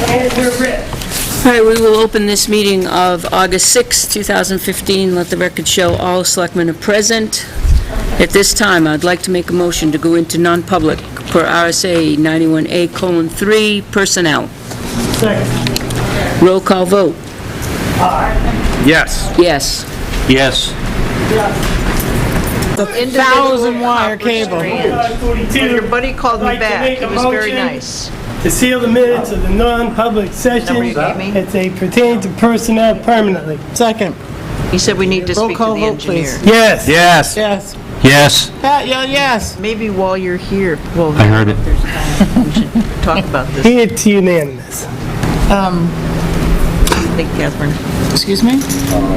All right, we will open this meeting of August 6, 2015. Let the record show all selectmen are present. At this time, I'd like to make a motion to go into non-public per RSA 91A:3, personnel. Second. Roll call vote. Yes. Yes. Yes. 1,000 wire cable. Your buddy called me back. It was very nice. To seal the minutes of the non-public session. Number you gave me? It's a pertain to personnel permanently. Second. He said we need to Roll speak to call the vote, engineer. please. Yes. Yes. Yes. Yes. Pat, yeah, yes. Maybe while you're here, well, I heard it. we should talk about this. It's unanimous. Thank you, Catherine. Excuse me?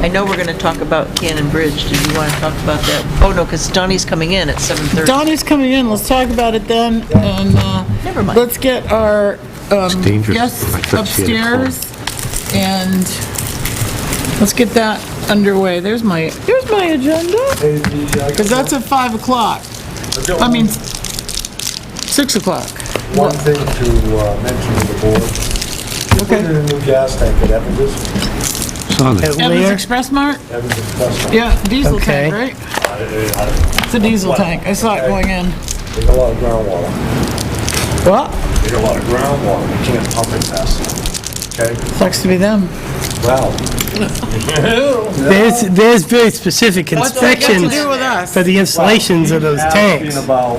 I know we're going to talk about Cannon Bridge. Did you want to talk about that? Oh, no, because Donnie's coming in at 7:30. Donnie's coming in, let's talk about it then, and, Never mind. let's get our, dangerous. guests I thought she had a cold. upstairs, and let's get that underway. There's my agenda, because that's at 5 o'clock. I mean, 6 o'clock. One thing to mention to the board. We put in a new gas tank at Evans's. Saw that. At Evans Lear? Express Mart? Evans's Plus. Yeah, diesel Okay. tank, right? It's a diesel tank, I saw it going in. There's a lot of groundwater. What? There's a lot of groundwater. We can't pump it fast enough. Okay? Sucks to be them. Well, There's very specific What's that got to inspections do with us? for the installations of those tanks. asking about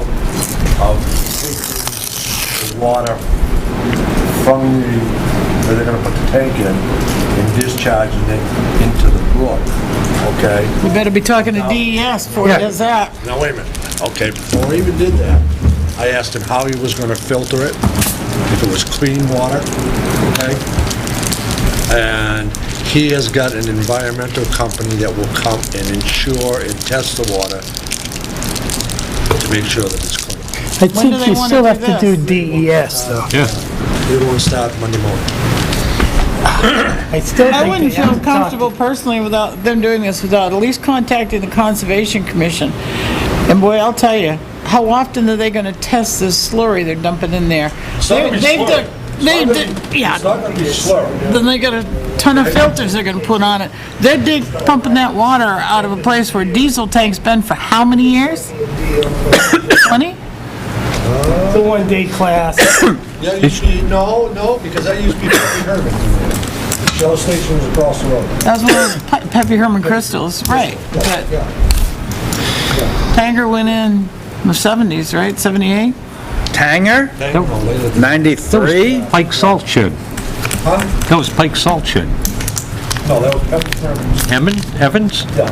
taking the water from where they're gonna put the tank in and discharging it into the brook, okay? We better be talking to DES before he does that. Now, wait a minute. Okay, before I even did that, I asked him how he was gonna filter it, if it was clean water, okay? And he has got an environmental company that will come and insure and test the water to make sure that it's clean. I When do think they you wanna still do have to do this? DES, though. Yeah. They won't start Monday morning. I still think I wouldn't they feel have to talk. comfortable personally without them doing this, without at least contacting the Conservation Commission. And boy, I'll tell you, how often are they gonna test this slurry they're dumping in there? It's not gonna be They've slurry. done- They It's not did, gonna be- yeah. It's not gonna be slurry. Then they got a ton of filters they're gonna put on it. They're pumping that water out of a place where diesel tank's been for how many years? 20? The one-day class. Yeah, no, because that used to be Peppy Herman. Shell station was across the road. That was one of those Peppy Herman crystals, right. But Yeah. Tanger went in the 70s, right? 78? Tanger? No, later than- 93? Pike Salt Shed. Huh? That was Pike Salt Shed. No, that was Peppy Herman. Evans? Yeah.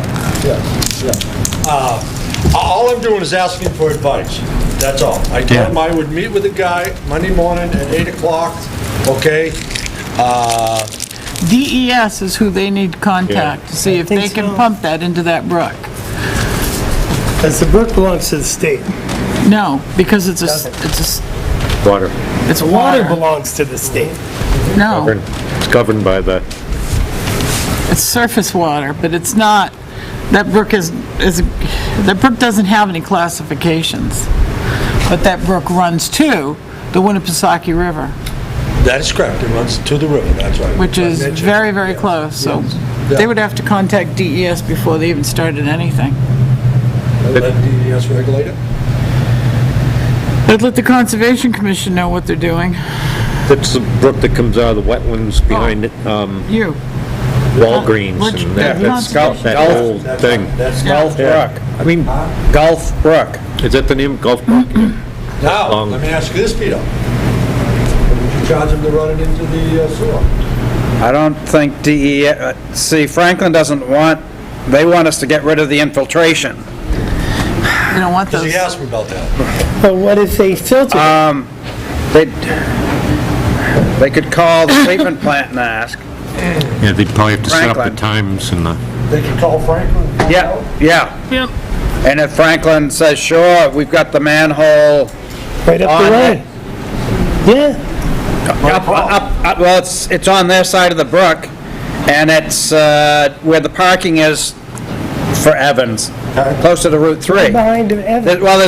All I'm doing is asking for advice. That's all. I told him I would meet with the guy Monday morning at 8 o'clock, okay? DES is who they need to contact to see if they think can so. pump that into that brook. Because the brook belongs to the state. No, because it's Water. it's Water water. belongs to the state. No, It's governed by the... it's surface water, but it's not, that brook that brook doesn't have any classifications. But that brook runs to the Winnipesaukee River, That is correct. It runs to the river, that's right. which I is mentioned- very, very close, so they would have to contact DES before they even started anything. Let DES regulate it? I'd let the Conservation Commission know what they're doing. That's the brook that comes out of the wetlands behind it, You. Walgreens Which- and that, That's that Gulf- whole thing. That's Gulf Yeah. I mean, Gulf Brook. is that the name, Gulf Brook? Now, let me ask you this, Peter. Would you charge them to run it into the sewer? I don't think see, Franklin doesn't want, they want us to get rid of the infiltration. You don't want Because those. he asked me about that. But what if they filter it? They could call the treatment plant and ask. Yeah, they'd probably have to set up the Franklin. times and the... They can call Franklin and find out? Yeah. Yep. And if Franklin says, sure, we've got the manhole Right up on the it. way. Yeah. Up, well, it's on their side of the brook, and it's where the parking is for Evans, closer to Route 3. Behind Evans. Well,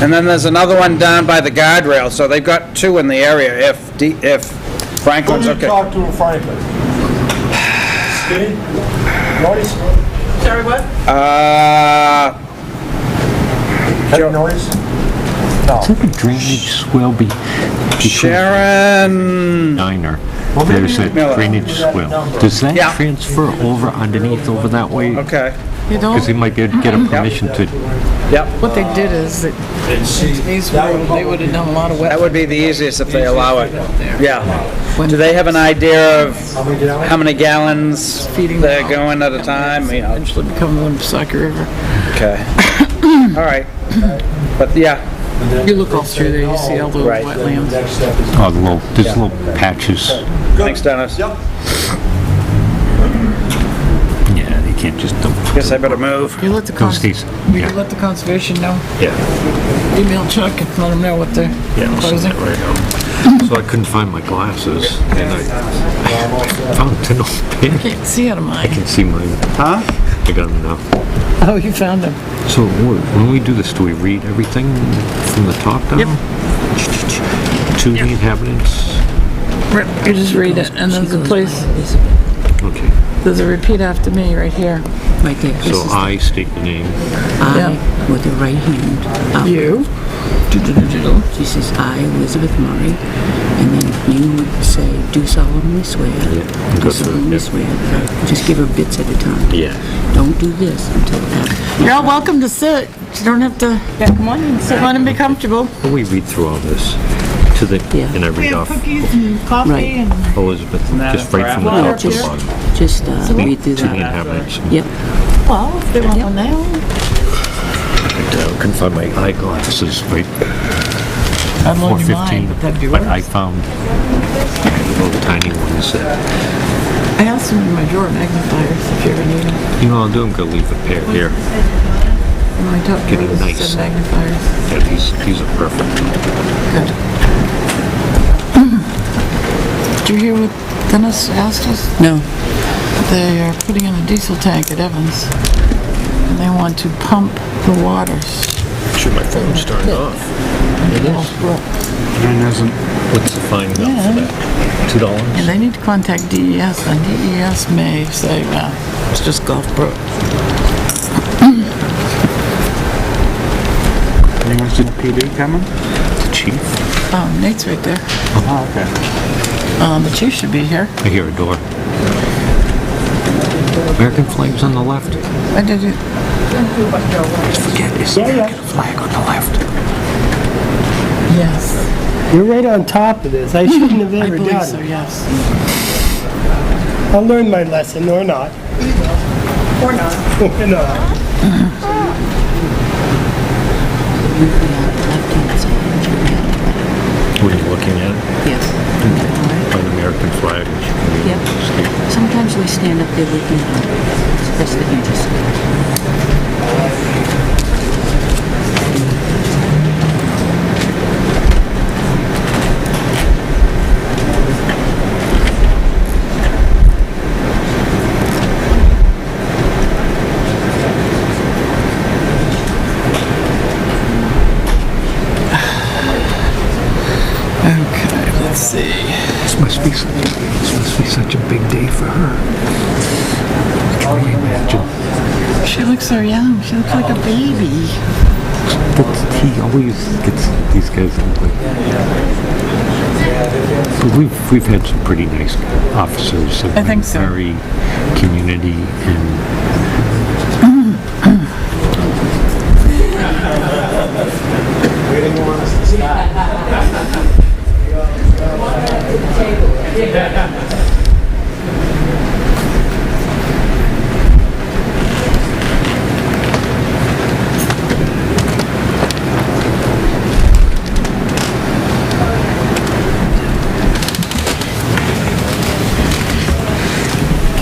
and then there's another one down by the guardrail, so they've got two in the area if Franklin's Who did you okay. talk to in Franklin? Skinny? Noise? Sorry, what? Heavy noise? No. Drainage swell be Sharon, diner. There's a Miller. drainage swell. Does that Yeah. transfer over underneath over that way? okay, You know, Because he might be able to get a permission to, yep. what they did is that these road, they would have done a lot of That wet. would be the easiest if they allow it. there. Yeah. Do they have an idea of How many gallons? how many gallons Feeding they're them. going at a time? You know, Eventually become the Winnipesaukee River. okay. All right. But yeah, You look all through there, you see all those Right. wetlands. Next step is. oh, there's little patches. thanks, Dennis. Yep. Yeah, they can't just dump. Guess I better move. You let the Go, Stacy. you Yeah. let the conservation know, Yeah. email Chuck and let him know what they're Yeah, I'll send closing. that right out. So I couldn't find my glasses, and I found an old pen. Can't see out of I mine. can see mine. Huh? I got them now. Oh, you found them. So when we do this, do we read everything from the top down? Yep. To the inhabitants? You just read it, and there's a place, Okay. there's a repeat after me right here. Right there. This So is I state your name. I Yeah. with the right hand up. You. She says, I, Elizabeth Murray, and then you would say, do solemnly swear. go Do through it, solemnly yeah. swear. Just give her bits at a time. Yeah. Don't do this until after. You're all welcome to sit. You don't have to. Yeah, come on and sit. Come on and be comfortable. When we read through all this, to the, Yeah. and I read off cookies and coffee Right. and. Elizabeth, that just right from the Water top to the here. bottom. Just read through To the that. inhabitants. Yep. Well, if they want one now. I couldn't find my eyeglasses, right? I'd loan you mine, 415. but that'd be But I worse. found little tiny ones that, I have some in my drawer, magnifiers, if you ever need them. you know, I'll do, I'm gonna leave a pair here. In my top Get a drawers, nice- some magnifiers. Yeah, these are perfect. Good. Did you hear what Dennis asked us? No. They are putting in a diesel tank at Evans, and they want to pump the waters. Sure, my phone's turned off. Wolf Brook. What's the fine amount for Yeah. that? $2? And they need to contact DES, and DES may say, well, it's just Gulf Brook. Anyone's in the PD coming? The chief? Nate's right there. Oh, okay. The chief should be here. I hear a door. American flag's on the left. I did it. Forget it's the American flag on the left. Yes. You're right on top of this. I shouldn't have I ever believe done so, it. yes. I'll learn my lesson, or not. Or not. Or not. Left-hand side. What are you looking at? Yes. An American flag. Yep. Sometimes we stand up there looking at it. It's best that you just... Okay, let's see. This must be such a big day for her. Can you imagine? She looks so young. She looks like a baby. He always gets these guys to look like. But we've had some pretty nice officers. Have I think been so. Very community and.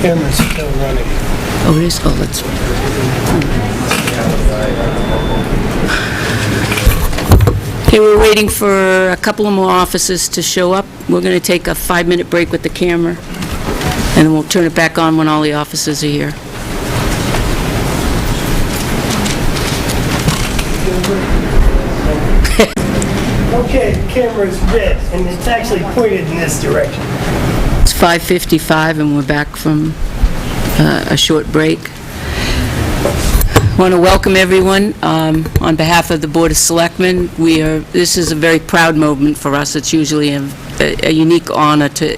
Camera's still running. Oh, it is? Oh, that's right. Okay, we're waiting for a couple of more officers to show up. We're going to take a 5-minute break with the camera, and then we'll turn it back on when all the officers are here. Okay, the camera's this, and it's actually pointed in this direction. It's 5:55 and we're back from a short break. Want to welcome everyone on behalf of the Board of Selectmen. This is a very proud moment for us. It's usually a unique honor to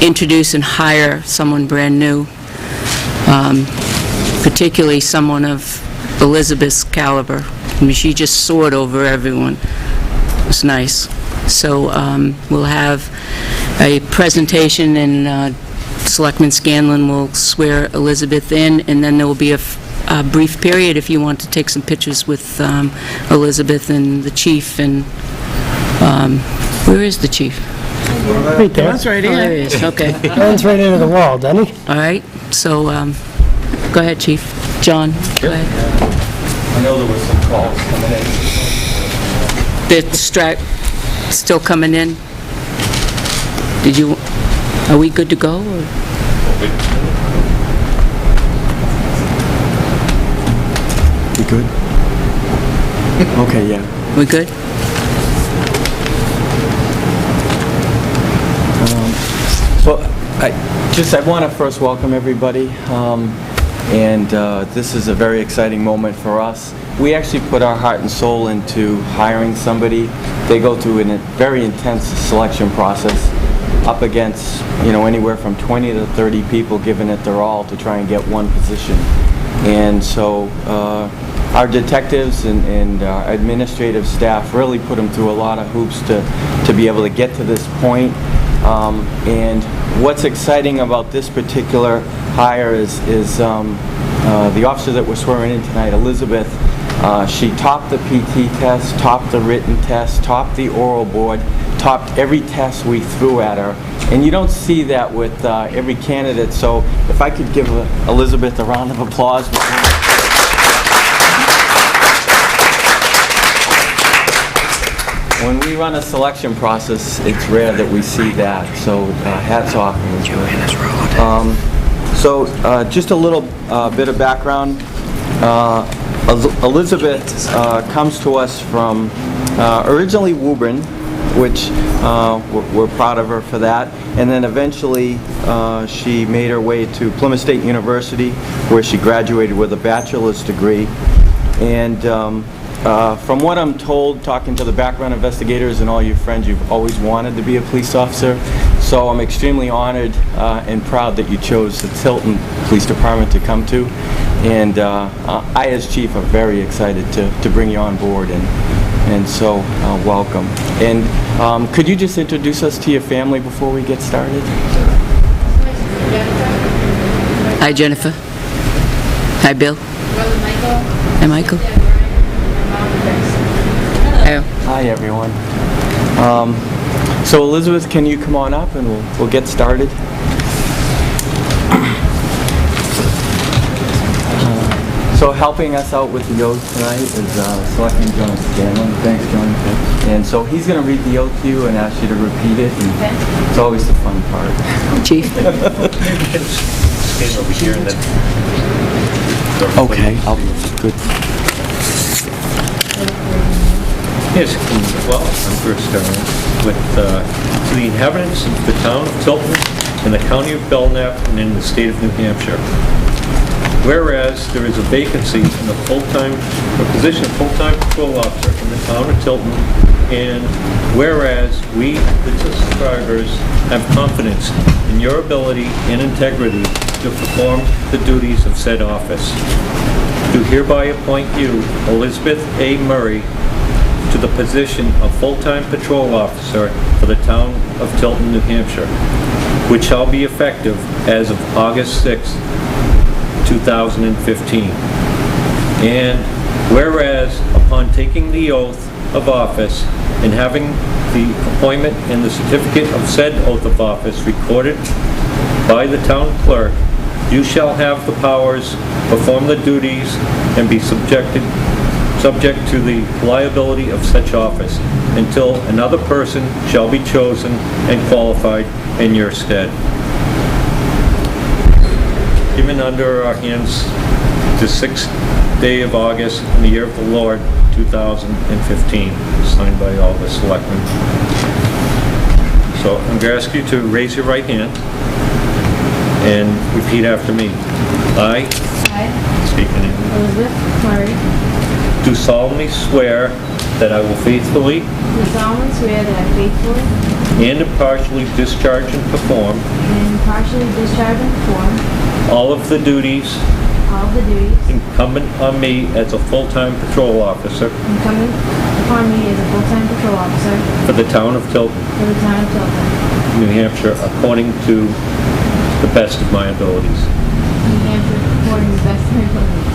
introduce and hire someone brand new, particularly someone of Elizabeth's caliber. I mean, she just soared over everyone. It's nice. So we'll have a presentation, and Selectman Scanlon will swear Elizabeth in, and then there will be a brief period if you want to take some pictures with Elizabeth and the chief. And where is the chief? Right there. That's right Oh, there he here. is. Okay. Runs right into the wall, doesn't he? All right. So go ahead, Chief. John, go ahead. I know there was some calls coming in. The still coming in? Are we good to go? Or? We good? Okay, yeah. We good? So I want to first welcome everybody, and this is a very exciting moment for us. We actually put our heart and soul into hiring somebody. They go through a very intense selection process, up against, anywhere from 20 to 30 people giving it their all to try and get one position. And so our detectives and our administrative staff really put them through a lot of hoops to be able to get to this point. And what's exciting about this particular hire is the officer that we're swearing in tonight, Elizabeth. She topped the PT test, topped the written test, topped the oral board, topped every test we threw at her. And you don't see that with every candidate, so if I could give Elizabeth a round of applause. When we run a selection process, it's rare that we see that, so hats off. So just a little bit of background. Elizabeth comes to us from originally Woburn, which we're proud of her for that, and then eventually she made her way to Plymouth State University, where she graduated with a bachelor's degree. And from what I'm told, talking to the background investigators and all your friends, you've always wanted to be a police officer. So I'm extremely honored and proud that you chose the Tilton Police Department to come to. And I, as chief, are very excited to bring you on board. And so welcome. And could you just introduce us to your family before we get started? Hi, Jennifer. Hi, Bill. Hi, Michael. Hello. Hi, everyone. So Elizabeth, can you come on up and we'll get started? So helping us out with the oath tonight is Selectman John Scanlon. Thanks, John. And so he's going to read the oath to you and ask you to repeat it. And it's always the fun part. Chief. Stand over here and then... Okay. Good. Yes, well, I'm first starting with, to the inhabitants of the town of Tilton and the county of Belknap and in the state of New Hampshire. Whereas there is a vacancy in the position of full-time patrol officer in the town of Tilton, and whereas we, the subscribers, have confidence in your ability and integrity to perform the duties of said office, do hereby appoint you, Elizabeth A. Murray, to the position of full-time patrol officer for the town of Tilton, New Hampshire, which shall be effective as of August 6th, 2015. And whereas upon taking the oath of office and having the appointment and the certificate of said oath of office recorded by the town clerk, you shall have the powers, perform the duties, and be subject to the liability of such office until another person shall be chosen and qualified in your stead. Given under our hands the 6th day of August in the year of the Lord, 2015, signed by all the selectmen. So I'm going to ask you to raise your right hand and repeat after me. I, state your name, Elizabeth Murray, do solemnly swear that I will faithfully do solemnly swear that I faithfully and impartially discharge and perform and impartially discharge and perform all of the duties all of the duties incumbent on me as a full-time patrol officer incumbent upon me as a full-time patrol officer for the town of Tilton, for the town of Tilton, New Hampshire, according to the best of my abilities. New Hampshire, according to the best of my abilities.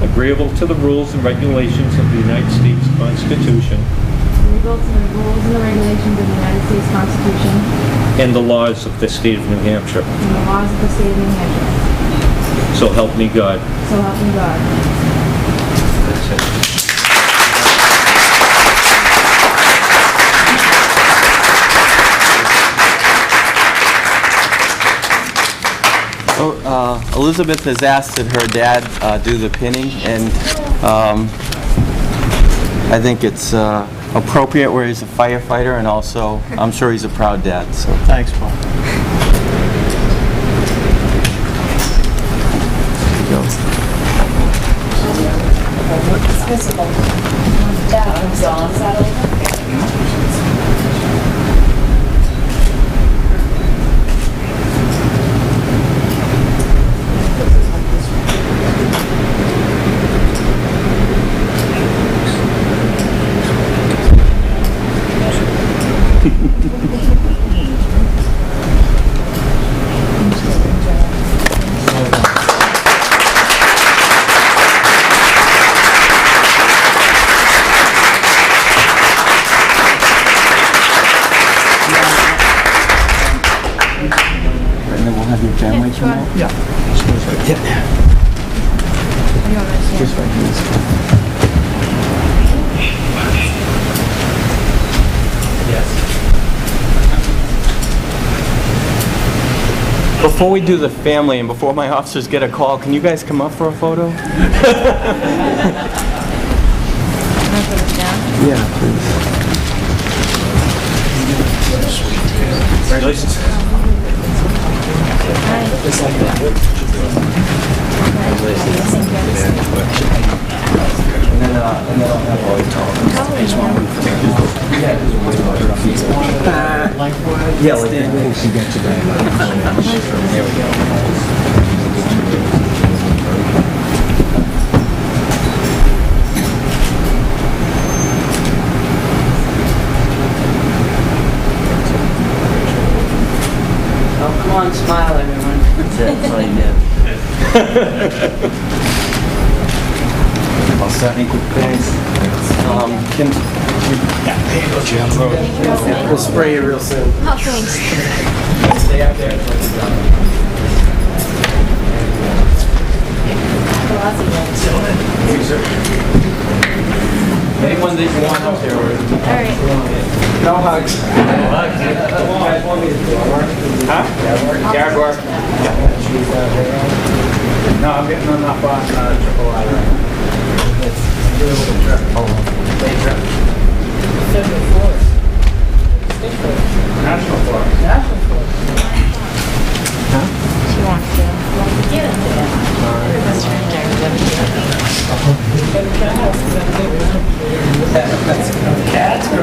Agreeable to the rules and regulations of the United States Constitution Agreeable to the rules and the regulations of the United States Constitution and the laws of the state of New Hampshire. and the laws of the state of New Hampshire. So help me God. So help me God. That's it. Elizabeth has asked that her dad do the pinning, and I think it's appropriate where he's a firefighter, and also I'm sure he's a proud dad. So thanks, Paul. And then we'll have your family come out. Yeah. Just right here. Before we do the family and before my officers get a call, can you guys come up for a photo? Yeah, please. Congratulations. And then I'll have all the yeah, like that. There we go. Oh, come on, smile, everyone. That's all you did. All set. Thank you. Thanks. We'll spray you real soon. Oh, thanks. Stay out there. Anyone that you want up there? All right. No hugs. Huh? Yard work. No, I'm getting enough on triple I. National Forest. National Forest. She wants to. Get it. Cats or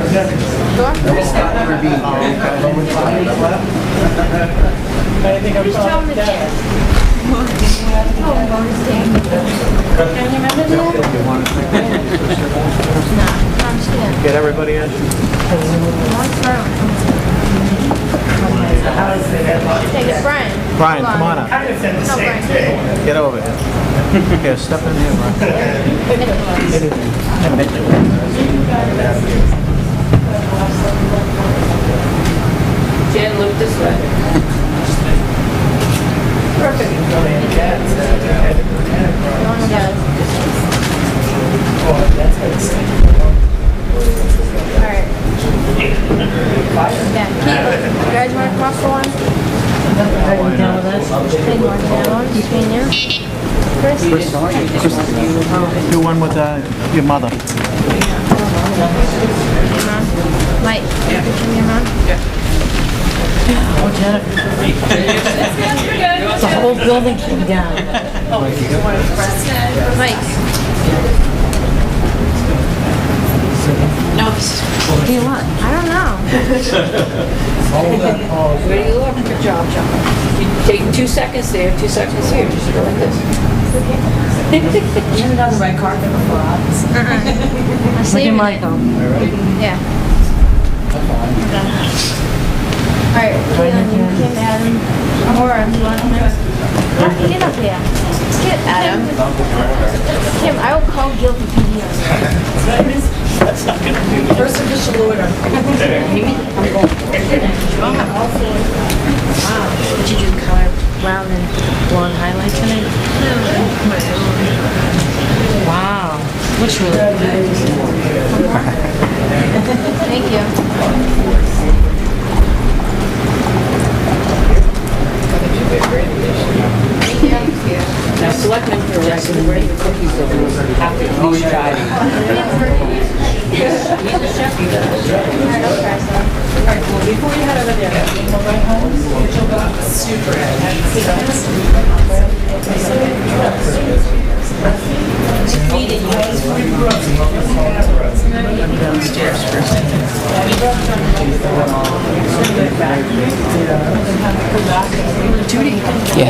anything I'm Just tell them the cats. Oh, I'm going to stay. Can you remember that? No, I'm just kidding. Get everybody in. Take it, Brian. Brian, come on up. No, Brian. Get over here. Here, step in here, Brian. Jen, look this way. Perfect. All right. Yeah, keep it. You guys want to cross the line? Between you. Do one with your mother. Mike, from your mom? The whole building came down. Mike. No. Do you want? I don't know. Where do you look? Good job, John. You take 2 seconds there, 2 seconds here. Just go like this. You haven't done the right carpet before, obviously. I'm Look at saving it. Michael. Yeah. Alright, Caitlin, you Kim, Adam, Maura, you want him? Get up here. Get Adam. Kim, I will call guilty to you. First official order. I'm going. Wow. Did you do color brown and blonde highlights in it? Wow. Looks really good. Thank you. Now, selectmen are recommending the cookies that we have to at least try. He's a chef, you guys. Alright, I'll try some. Well, before you head over there, we'll go home. You'll go super. Meeting. Downstairs first. Judy. Yeah.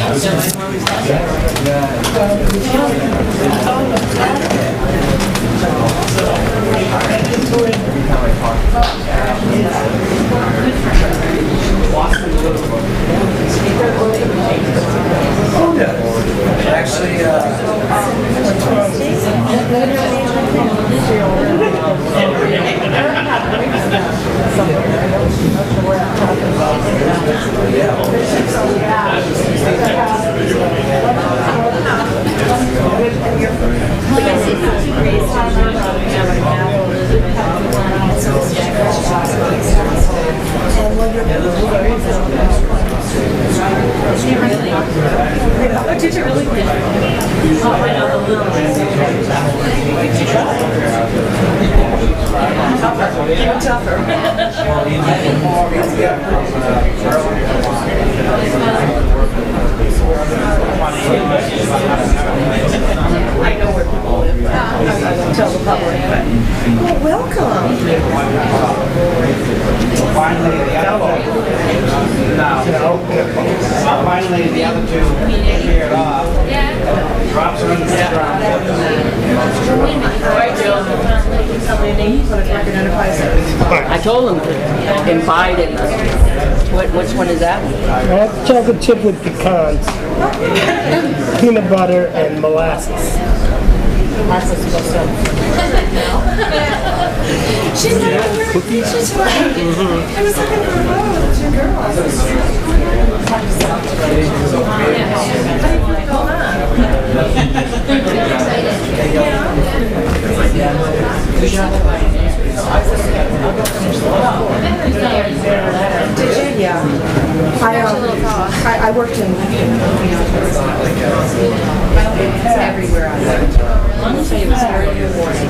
Did you really? Oh, I know. Even tougher. I know where people live. Tell the public, but. Well, welcome. Finally, the other two cleared off. Drops them in the ground. I told him to imbibe it. Which one is that? Chocolate chip with pecans, peanut butter, and molasses. She's like, cookies? She's right. I was looking for a photo. It's your girl. Did you? Yeah. I worked in. It's everywhere I worked. I'll tell you, it was very rewarding.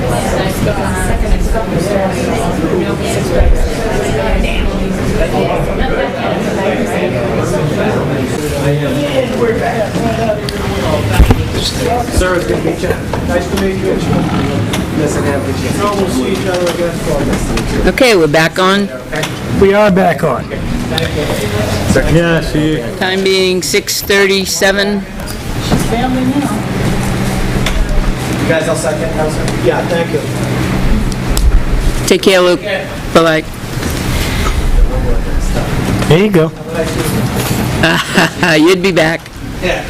Second and couple of stairs. Sir, it's good to meet you. Nice to meet you. Nice to have you. No, we'll see each other again for Okay, we're back on. We are back on. Yeah, see you. Time being 6:37. Family now. You guys all second? Yeah, thank you. Take care, Luke. Bye-bye. There you go. You'd be back. Yeah.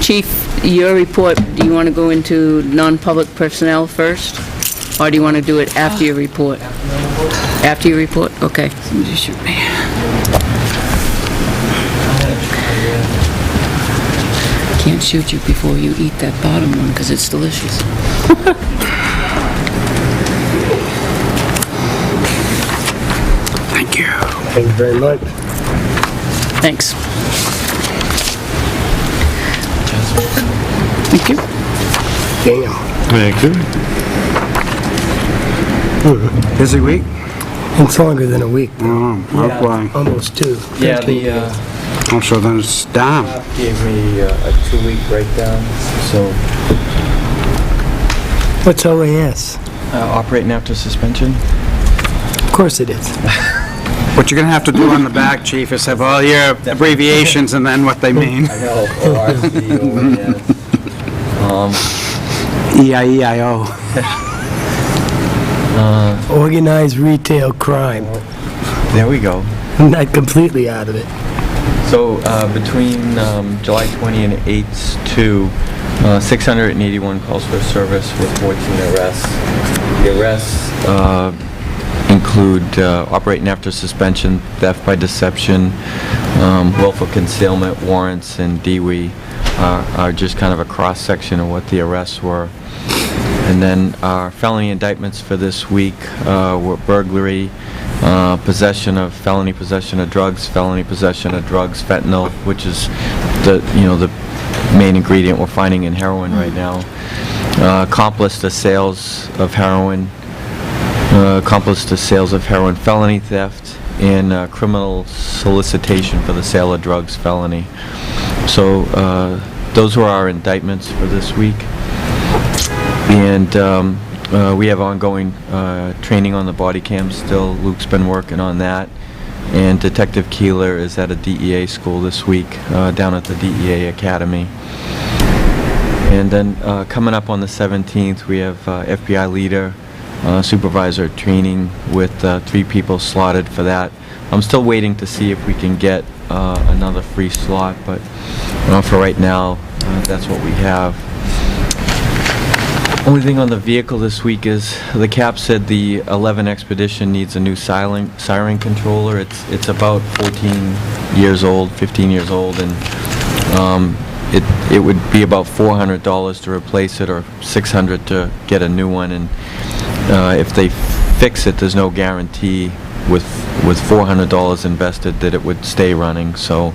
Chief, your report, do you want to go into non-public personnel first? Or do you want to do it after your report? After your report? Okay. Somebody shoot me. Can't shoot you before you eat that bottom one because it's delicious. Thank you very much. Thanks. Thank you. Damn. Thank you. Busy week? It's longer than a week, That's why. almost 2. Yeah, 15 the, days. Also, then it's down. staff gave me a 2-week breakdown, so What's OAS? operating after suspension. Of course it is. What you're gonna have to do on the back, chief, is have all your abbreviations and then what they mean. I know, ORCOAS. E-I-E-I-O. Organized retail crime. There we go. I'm not completely out of it. So between July 20 and 8/2, 681 calls for service with 14 arrests. The arrests include operating after suspension, theft by deception, willful concealment, warrants, and DWI are just kind of a cross-section of what the arrests were. And then our felony indictments for this week were burglary, felony possession of drugs, fentanyl, which is the main ingredient we're finding in heroin right now. Accomplice to sales of heroin, felony theft, and criminal solicitation for the sale of drugs, felony. So those were our indictments for this week. And we have ongoing training on the body cam still. Luke's been working on that. And Detective Keeler is at a DEA school this week, down at the DEA Academy. And then coming up on the 17th, we have FBI leader, supervisor training with 3 people slotted for that. I'm still waiting to see if we can get another free slot, but for right now, that's what we have. Only thing on the vehicle this week is the cap said the 11 Expedition needs a new siren controller. It's about 15 years old, and it would be about $400 to replace it or $600 to get a new one. And if they fix it, there's no guarantee with $400 invested that it would stay running. So.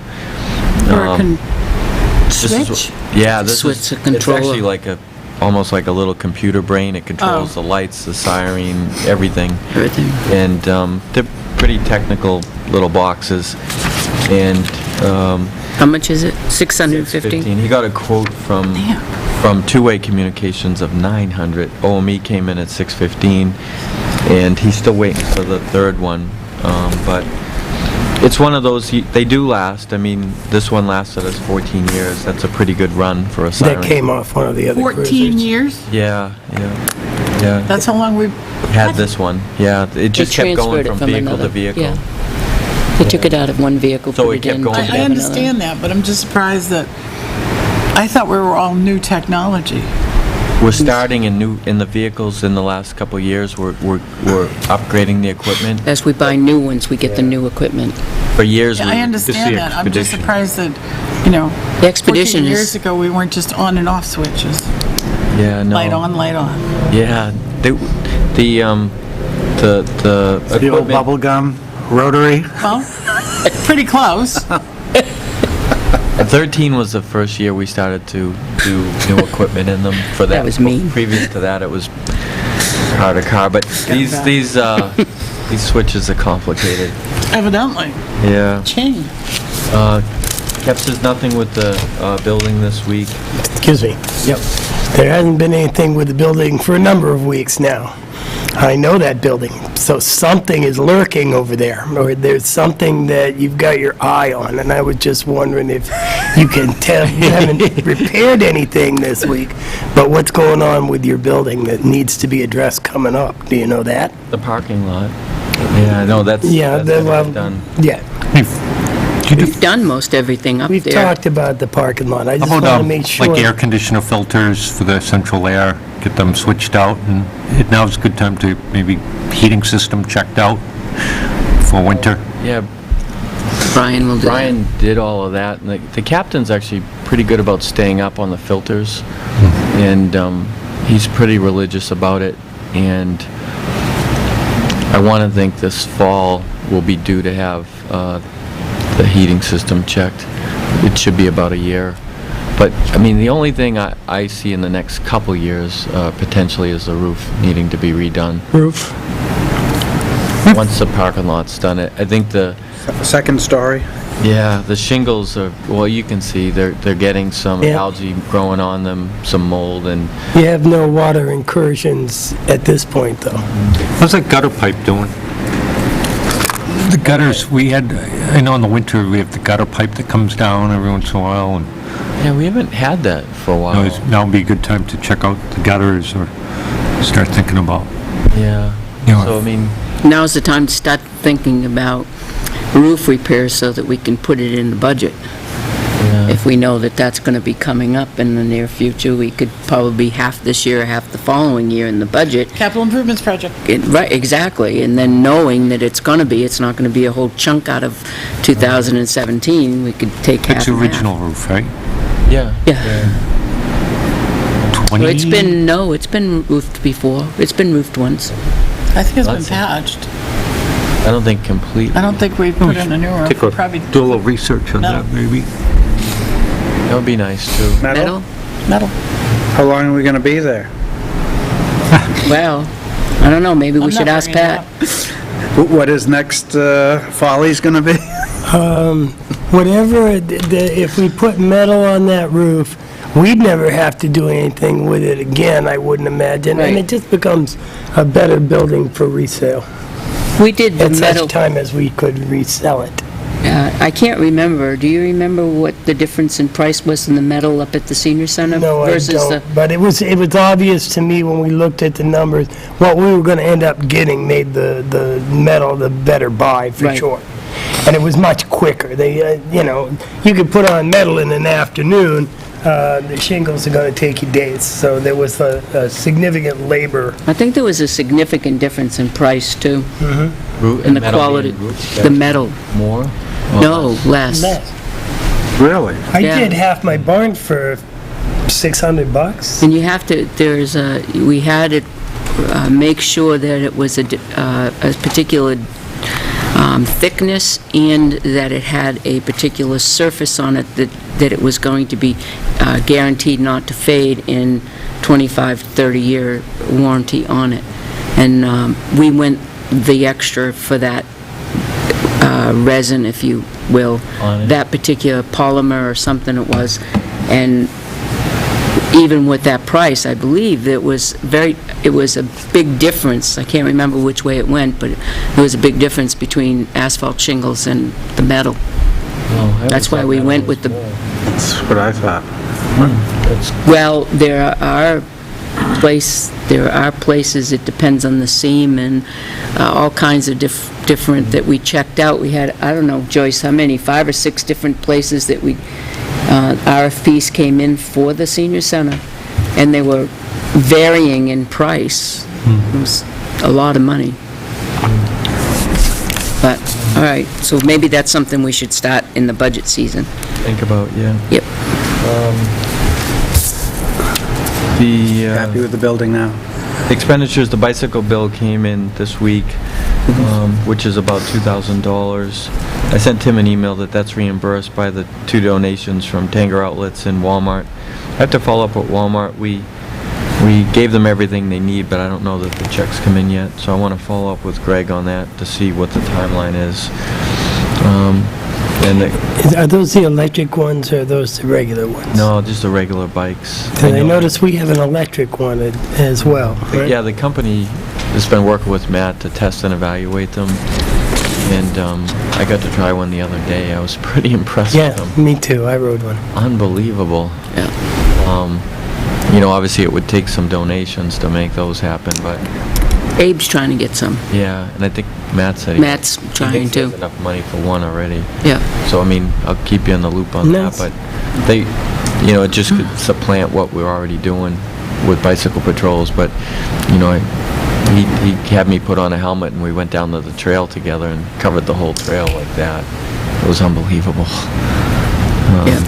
Switch? Yeah, this Switch is a controller. It's actually almost like a little computer brain. It controls the lights, the siren, everything. And they're pretty technical little boxes. And How much is it? 650? He got a quote from Two-Way Communications of $900. OME came in at $615, and he's still waiting for the third one. But it's one of those, they do last. I mean, this one lasted us 14 years. That's a pretty good run for a siren. That came off one of the other 14 years? Yeah. That's how long we've Had this one. Yeah, it just kept going transferred it from from vehicle another, to vehicle. yeah. They took it out of one vehicle, So put it it kept in. going took it back. I out of another. understand that, but I'm just surprised that, I thought we were all new technology. We're starting in the vehicles in the last couple of years. We're upgrading the equipment. As we buy new ones, we get the new equipment. For years, I understand that. I'm just Expedition. surprised that, The Expedition 14 years is, ago, we weren't just on and off switches. Yeah, no. Light on, light on. Yeah, the The old equipment. bubble gum rotary. Well, pretty close. 13 was the first year we started to do new equipment in them. For that was mean. Previous to that, it was car to car. But these switches are complicated. Evidently. Yeah. Chain. Kept says nothing with the building this week. Excuse me. Yep. There hasn't been anything with the building for a number of weeks now. I know that building, so something is lurking over there, or there's something that you've got your eye on, and I was just wondering if you can tell, you haven't repaired anything this week, but what's going on with your building that needs to be addressed coming up? Do you know that? The parking lot. Yeah, no, that's Yeah, that's done. Yeah. we've done most everything up We've there. talked about the parking lot. I just How want about, to make sure. like air conditioner filters for the central air, get them switched out, and now's a good time to maybe heating system checked out for winter. Yeah, Brian will do that. Brian did all of that, and the captain's actually pretty good about staying up on the filters, and he's pretty religious about it, and I want to think this fall will be due to have the heating system checked. It should be about a year. But, I mean, the only thing I see in the next couple years potentially is the roof needing to be redone. Roof? Once the parking lot's done, I think Second story? yeah, the shingles are, well, you can see, they're getting some Yeah. algae growing on them, some mold, and You have no water incursions at this point, though. How's that gutter pipe doing? The gutters, I know in the winter, we have the gutter pipe that comes down every once in a while, and yeah, we haven't had that for a while. now would be a good time to check out the gutters or start thinking about, Yeah, you know, so, I mean, Now's the time to start thinking about roof repairs so that we can put it in the budget. yeah. If we know that that's going to be coming up in the near future, we could probably half this year, half the following year in the budget. Capital improvements project. Right, exactly, and then knowing that it's going to be, it's not going to be a whole chunk out of 2017, we could take half it's and half. original roof, right? Yeah. Yeah. 20? Well, it's been roofed before. It's been roofed once. I think it's been Lots of- patched. I don't think complete. I don't think we put in a new roof. Take a, Probably do a little research on No. that, maybe. That would be nice, too. Metal? metal. How long are we gonna be there? Well, I don't know, maybe we I'm should not ask bringing it Pat. What is next Follies gonna be? Whatever, if we put metal on that roof, we'd never have to do anything with it again, I wouldn't imagine. And Right. it just becomes a better building for resale, We did the at metal, such time as we could resell it. I can't remember, do you remember what the difference in price was in the metal up at the senior center? No, I versus the? don't, but it was obvious to me when we looked at the numbers, what we were gonna end up getting made the metal the better buy, for Right. sure. And it was much quicker. They, you could put on metal in an afternoon, the shingles are gonna take you days, so there was a significant labor. I think there was a significant difference in price, too, Roo- in the metal quality, being roofed the better. metal. More? Or No, less. Really? I Yeah. did half my barn for $600. And you have to, we had to make sure that it was a particular thickness and that it had a particular surface on it that it was going to be guaranteed not to fade in 25, 30-year warranty on it. And we went the extra for that resin, if you will, On it. that particular polymer or something it was. And even with that price, I believe it was a big difference. I can't remember which way it went, but it was a big difference between asphalt shingles and the metal. Oh, I That's always why thought we metal went was with the, more. That's what I thought. well, there are places, it depends on the seam and all kinds of different that we checked out. We had, I don't know, Joyce, how many, 5 or 6 different places that RFPs came in for the senior center, and they were varying in price. It was a lot of money. But, all right, so maybe that's something we should start in the budget season. Think about, yeah. Yep. Happy with the building now? Expenditures, the bicycle bill came in this week, which is about $2,000. I sent Tim an email that that's reimbursed by the 2 donations from Tanger Outlets and Walmart. I have to follow up with Walmart. We gave them everything they need, but I don't know that the checks come in yet, so I want to follow up with Greg on that to see what the timeline is. Are those the electric ones, or are those the regular ones? No, just the regular bikes. And I noticed we have an electric one as well, right? Yeah, the company has been working with Matt to test and evaluate them, and I got to try one the other day. I was pretty impressed with Yeah, them. me too, I rode one. Unbelievable. Yeah. Obviously it would take some donations to make those happen, but Abe's trying to get some. yeah, and I think Matt said Matt's he trying thinks he to. has enough money for one already. Yeah. So, I'll keep you in the loop on Nice. that, but they, it just could supplant what we're already doing with bicycle patrols, but, he had me put on a helmet and we went down to the trail together and covered the whole trail like that. It was unbelievable. Yeah.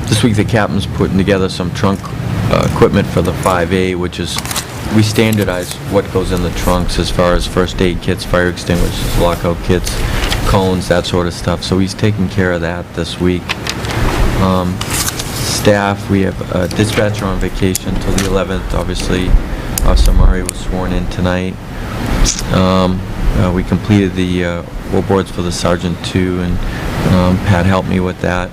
This week the captain's putting together some trunk equipment for the 5A, which is we standardize what goes in the trunks as far as first aid kits, fire extinguishers, lockout kits, cones, that sort of stuff. So he's taking care of that this week. Staff, we have a dispatcher on vacation till the 11th. Obviously, Officer Murray was sworn in tonight. We completed the wallboards for the Sergeant 2, and Pat helped me with that.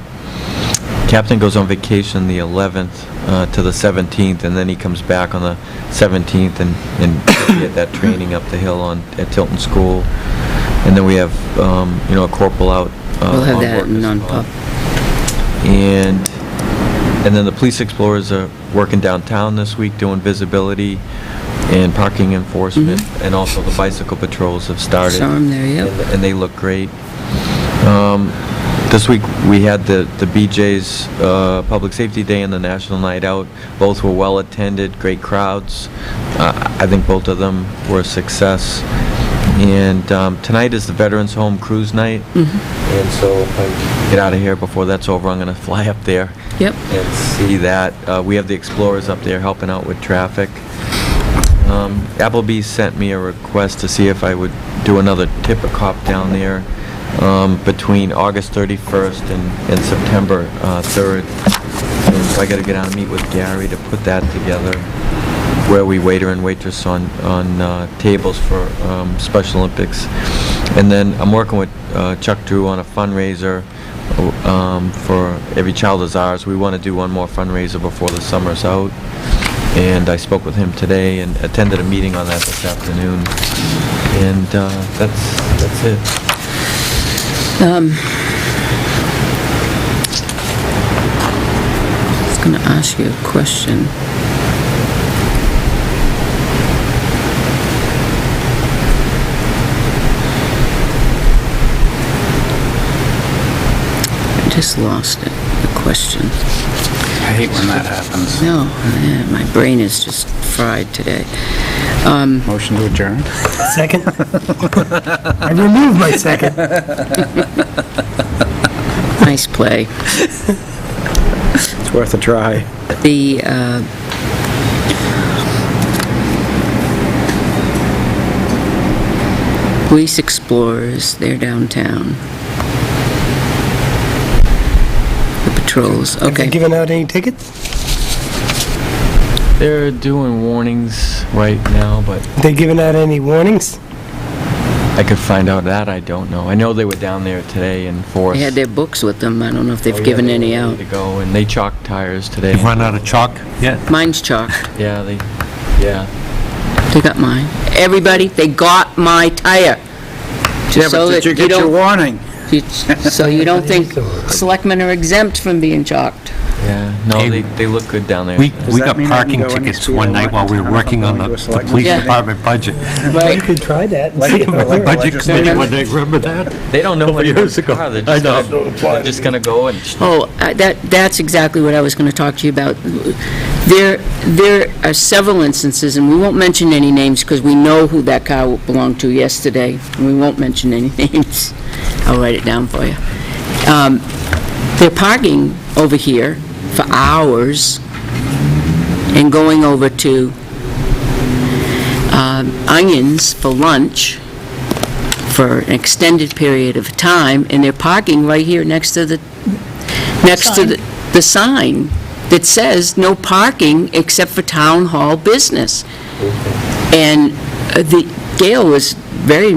Captain goes on vacation the 11th to the 17th, and then he comes back on the 17th and get that training up the hill at Tilton School. And then we have, a corporal out. We'll have on that work in as well. non-pub. And then the police explorers are working downtown this week doing visibility and parking enforcement, and also the bicycle patrols have started. Saw 'em there, yep. And they look great. This week, we had the BJ's Public Safety Day and the National Night Out. Both were well-attended, great crowds. I think both of them were a success. And tonight is the Veterans Home Cruise Night. And so if I get out of here before that's over, I'm going to fly up there Yep. and see that. We have the Explorers up there helping out with traffic. Applebee's sent me a request to see if I would do another tip-a-cop down there between August 31st and September 3rd. And so I got to get out and meet with Gary to put that together, where we waiter and waitress on tables for Special Olympics. And then I'm working with Chuck Drew on a fundraiser for Every Child Is Ours. We want to do one more fundraiser before the summer's out. And I spoke with him today and attended a meeting on that this afternoon. And that's it. I was going to ask you a question. I just lost it, the question. I hate when that happens. No, my brain is just fried today. Motion to adjourn? Second? I removed my second. Nice play. It's worth a try. The, police explorers, they're downtown. The patrols, Have they okay. given out any tickets? They're doing warnings right now, but They given out any warnings? I could find out that. I don't know. I know they were down there today in force. They had their books with them, I don't know if they've Oh, yeah, given they any were out. ready to go, and they chalked tires today. You've run out of chalk yet? Mine's chalked, Yeah, yeah. they got mine. Everybody, they got my tire. Just so that you don't, warning? so you don't think selectmen are exempt from being chalked. Yeah, no, Hey, they look good down there. We Does that got mean I can parking go and tickets speed one on night while we were electric working on the tunnel going to a police Yeah. department budget. You Right. could try that and see how it works. Budget committee one night, remember that? They don't know what years ago. car. They're I just know. they're just gonna go and. Oh, that's exactly what I was going to talk to you about. There are several instances, and we won't mention any names because we know who that car belonged to yesterday, and we won't mention any names. I'll write it down for you. They're parking over here for hours and going over to Onions for lunch for an extended period of time, and they're parking right here next to the sign that says no parking except for town hall business. And Gail was very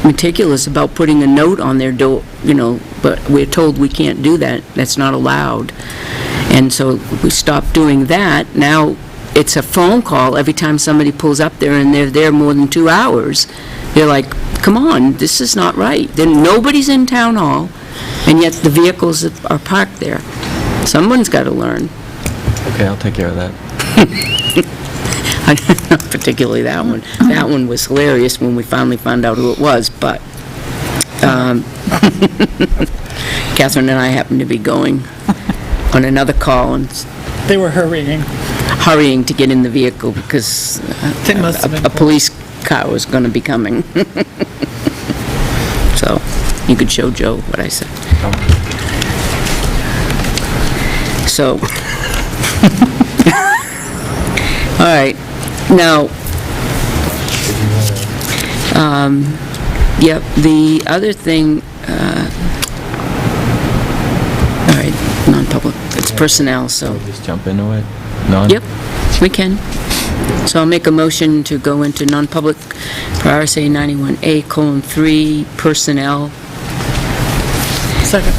meticulous about putting a note on their door, but we're told we can't do that. That's not allowed. And so we stopped doing that. Now it's a phone call every time somebody pulls up there and they're there more than 2 hours. They're like, come on, this is not right. Then nobody's in town hall, and yet the vehicles are parked there. Someone's got to learn. Okay, I'll take care of that. Not particularly that one. That one was hilarious when we finally found out who it was, but Catherine and I happened to be going on another call and They were hurrying. hurrying to get in the vehicle because They must have been a police car was going to be coming. So, you could show Joe what I said. So, all right, Now, yep, the other thing, all right, non-public, it's personnel, so, Just jump into it? None? yep, we can. So I'll make a motion to go into non-public for RSA 91A:3, personnel. Second.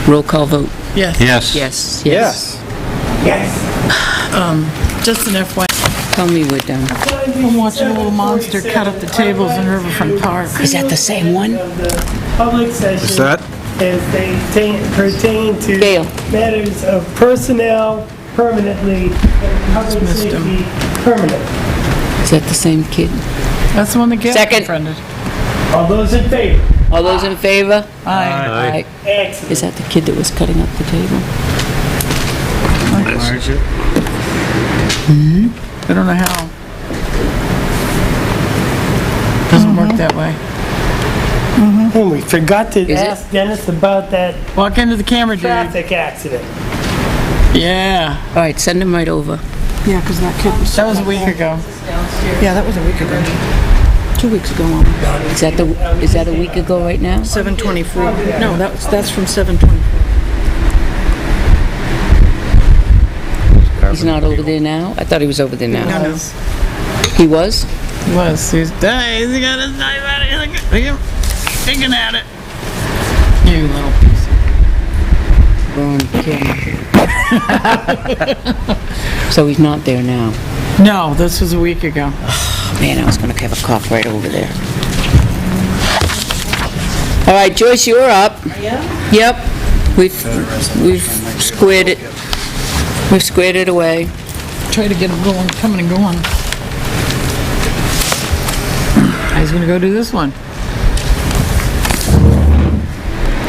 Roll call vote. Yes. Yes. Yes, yes. Just an FYI, Tell me we're done. I'm watching a little monster cut up the tables in Riverfront Park. Is that the same one? Public session. Is that? As they pertain to Gail. matters of personnel permanently and public missed him. safety permanent. Is that the same kid? That's the one that Gail Second. confronted. All those in favor? All those in favor? Aye. Aye. Excellent. Is that the kid that was cutting up the table? I don't know how. Doesn't work that way. And we forgot to Is it? ask Dennis about that Walk into the camera, dude. traffic accident. Yeah. All right, send him right over. Yeah, because that kid was... That was a week ago. Yeah, that was a week ago. 2 weeks ago, Mama. Is that a week ago right now? 7:24. No, that's from 7:24. He's not over there now? I thought he was over there now. No. He was? He was. He's died. He got his knife out of here. Look at him. Picking at it. You little piece of... Go on camera. So he's not there now? No, this was a week ago. Man, I was gonna have a cough right over there. All right, Joyce, you're up. Yeah? Yep. We've squared it. We've squared it away. Try to get him going, coming and going. He's gonna go do this one.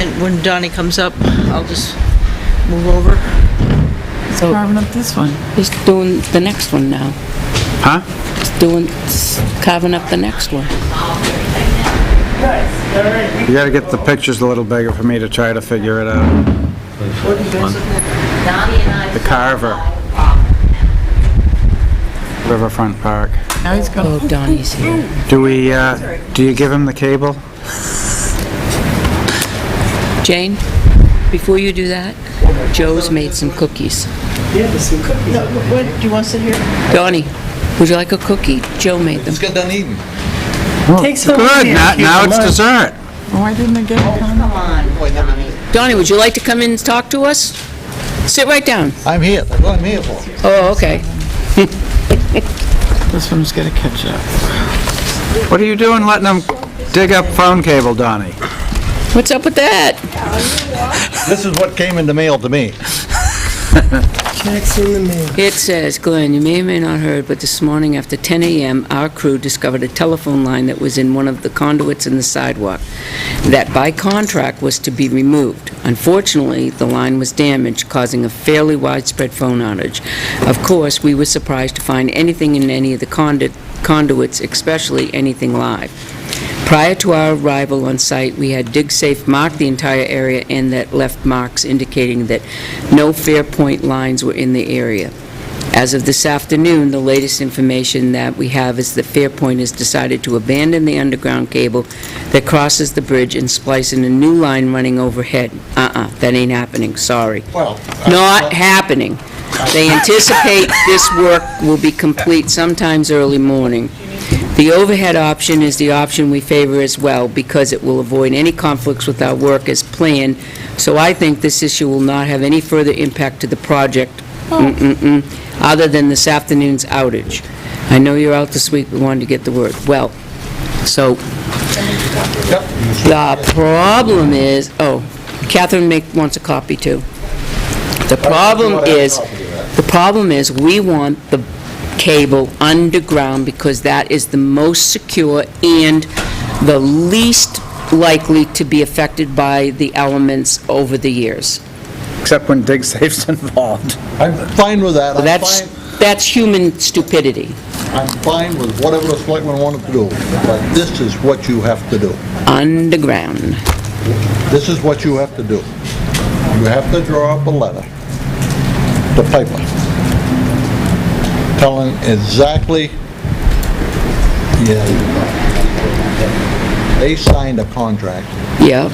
And when Donnie comes up, I'll just move over. So Carving up this one. he's doing the next one now. Huh? Carving up the next one. You gotta get the pictures a little bigger for me to try to figure it out. The carver. Riverfront Park. Now he's gonna... Oh, Donnie's here. Do you give him the cable? Jane, before you do that, Joe's made some cookies. Yeah, there's some cookies. What, do you want to sit here? Donnie, would you like a cookie? Joe made them. Get done eating. Take some Good, here, now it's Mom. dessert. Why didn't they get it? Donnie, would you like to come in and talk to us? Sit right down. I'm here, that's what I'm here for. Oh, okay. This one's gonna catch up. What are you doing letting them dig up phone cable, Donnie? What's up with that? This is what came in the mail to me. Checks in the mail. It says, Glenn, you may or may not have heard, but this morning after 10 a.m., our crew discovered a telephone line that was in one of the conduits in the sidewalk that by contract was to be removed. Unfortunately, the line was damaged, causing a fairly widespread phone outage. Of course, we were surprised to find anything in any of the conduits, especially anything live. Prior to our arrival on site, we had DigSafe mark the entire area and that left marks indicating that no Fairpoint lines were in the area. As of this afternoon, the latest information that we have is that Fairpoint has decided to abandon the underground cable that crosses the bridge and splice in a new line running overhead. That ain't happening, sorry. Not happening. They anticipate this work will be complete sometimes early morning. The overhead option is the option we favor as well because it will avoid any conflicts with our work as planned, so I think this issue will not have any further impact to the project other than this afternoon's outage. I know you're out this week, we wanted to get the word. Well, so the problem is, Catherine wants a copy too. The problem is we want the cable underground because that is the most secure and the least likely to be affected by the elements over the years. Except when DigSafe's involved. I'm fine with that. But that's human stupidity. I'm fine with whatever the selectmen wanted to do, but this is what you have to do. Underground. This is what you have to do. You have to draw up a letter to Piper, telling exactly Yeah. They signed a contract. Yeah.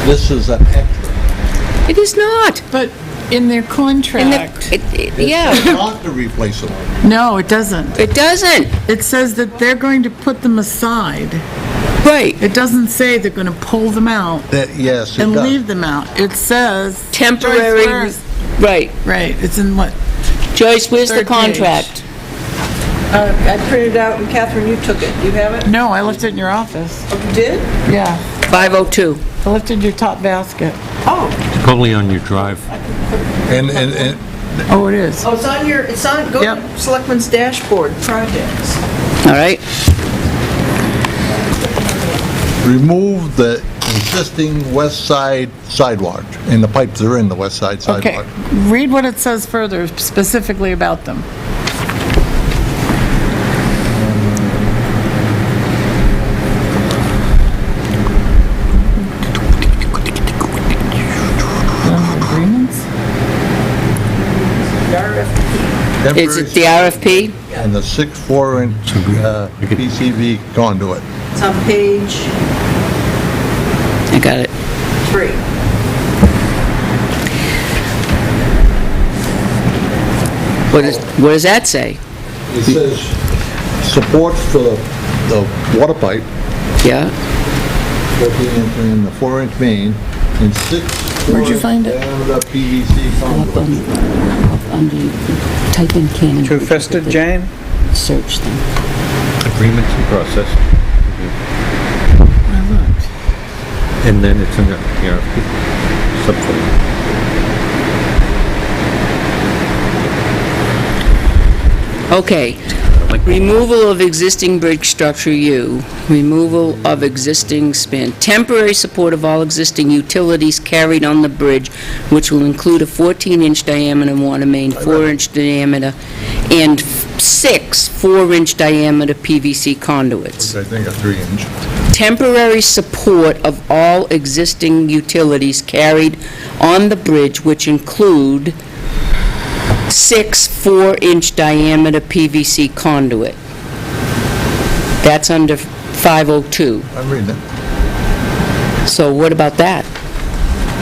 This is an extra. It is not. But in their contract, Yeah, It's not to replace them. no, it doesn't. it doesn't. It says that they're going to put them aside. Right. It doesn't say they're going to pull them out Yes, it and does. leave them out. It says... Temporary, Joyce, where is- right. Right, it's in what? Joyce, where's the Third page. contract? I printed out, and Catherine, you took it. Do you have it? No, I left it in your office. Oh, you did? Yeah, 502. I left it in your top basket. Oh, Probably on your drive. And Oh, it is. oh, go Yep. to Selectmen's dashboard, projects. All right. remove the existing west side sidewalk, and the pipes are in the west side Okay, sidewalk. read what it says further specifically about them. Agreements? Is it the RFP? And the 6.4-inch PCV conduit. It's on page I got it. 3. What does that say? It says support for the water pipe, Yeah? 14-inch and the 4-inch main, and 6 Where'd you find it? diameter PVC conduit. Type in Canon. Two-fisted, Jane? Search them. Agreements in process. And then it's in the RFP subfolder. Okay. Removal of existing bridge structure U, removal of existing span, temporary support of all existing utilities carried on the bridge, which will include a 14-inch diameter water main, 4-inch diameter, and 6 4-inch diameter PVC conduits. Which I think are 3-inch. Temporary support of all existing utilities carried on the bridge, which include 6 4-inch diameter PVC conduit. That's under 502. I'm reading it. So what about that?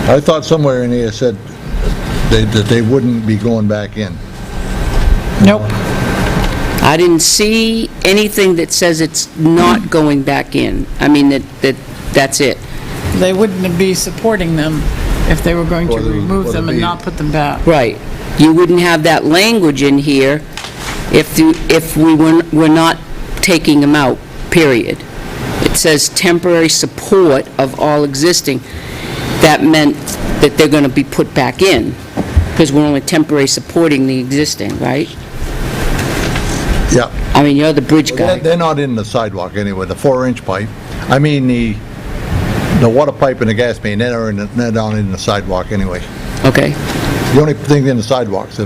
I thought somewhere in here said that they wouldn't be going back in. Nope. I didn't see anything that says it's not going back in. I mean, that's it. They wouldn't be supporting them if they were going to Or the- remove or them the and B. not put them back. Right. You wouldn't have that language in here if we were not taking them out, period. It says temporary support of all existing. That meant that they're going to be put back in, because we're only temporary supporting the existing, right? Yeah. I mean, you're the bridge guy. They're not in the sidewalk anyway, the 4-inch pipe. I mean, the water pipe and the gas main, they're down in the sidewalk anyway. Okay, The only thing in the sidewalks, the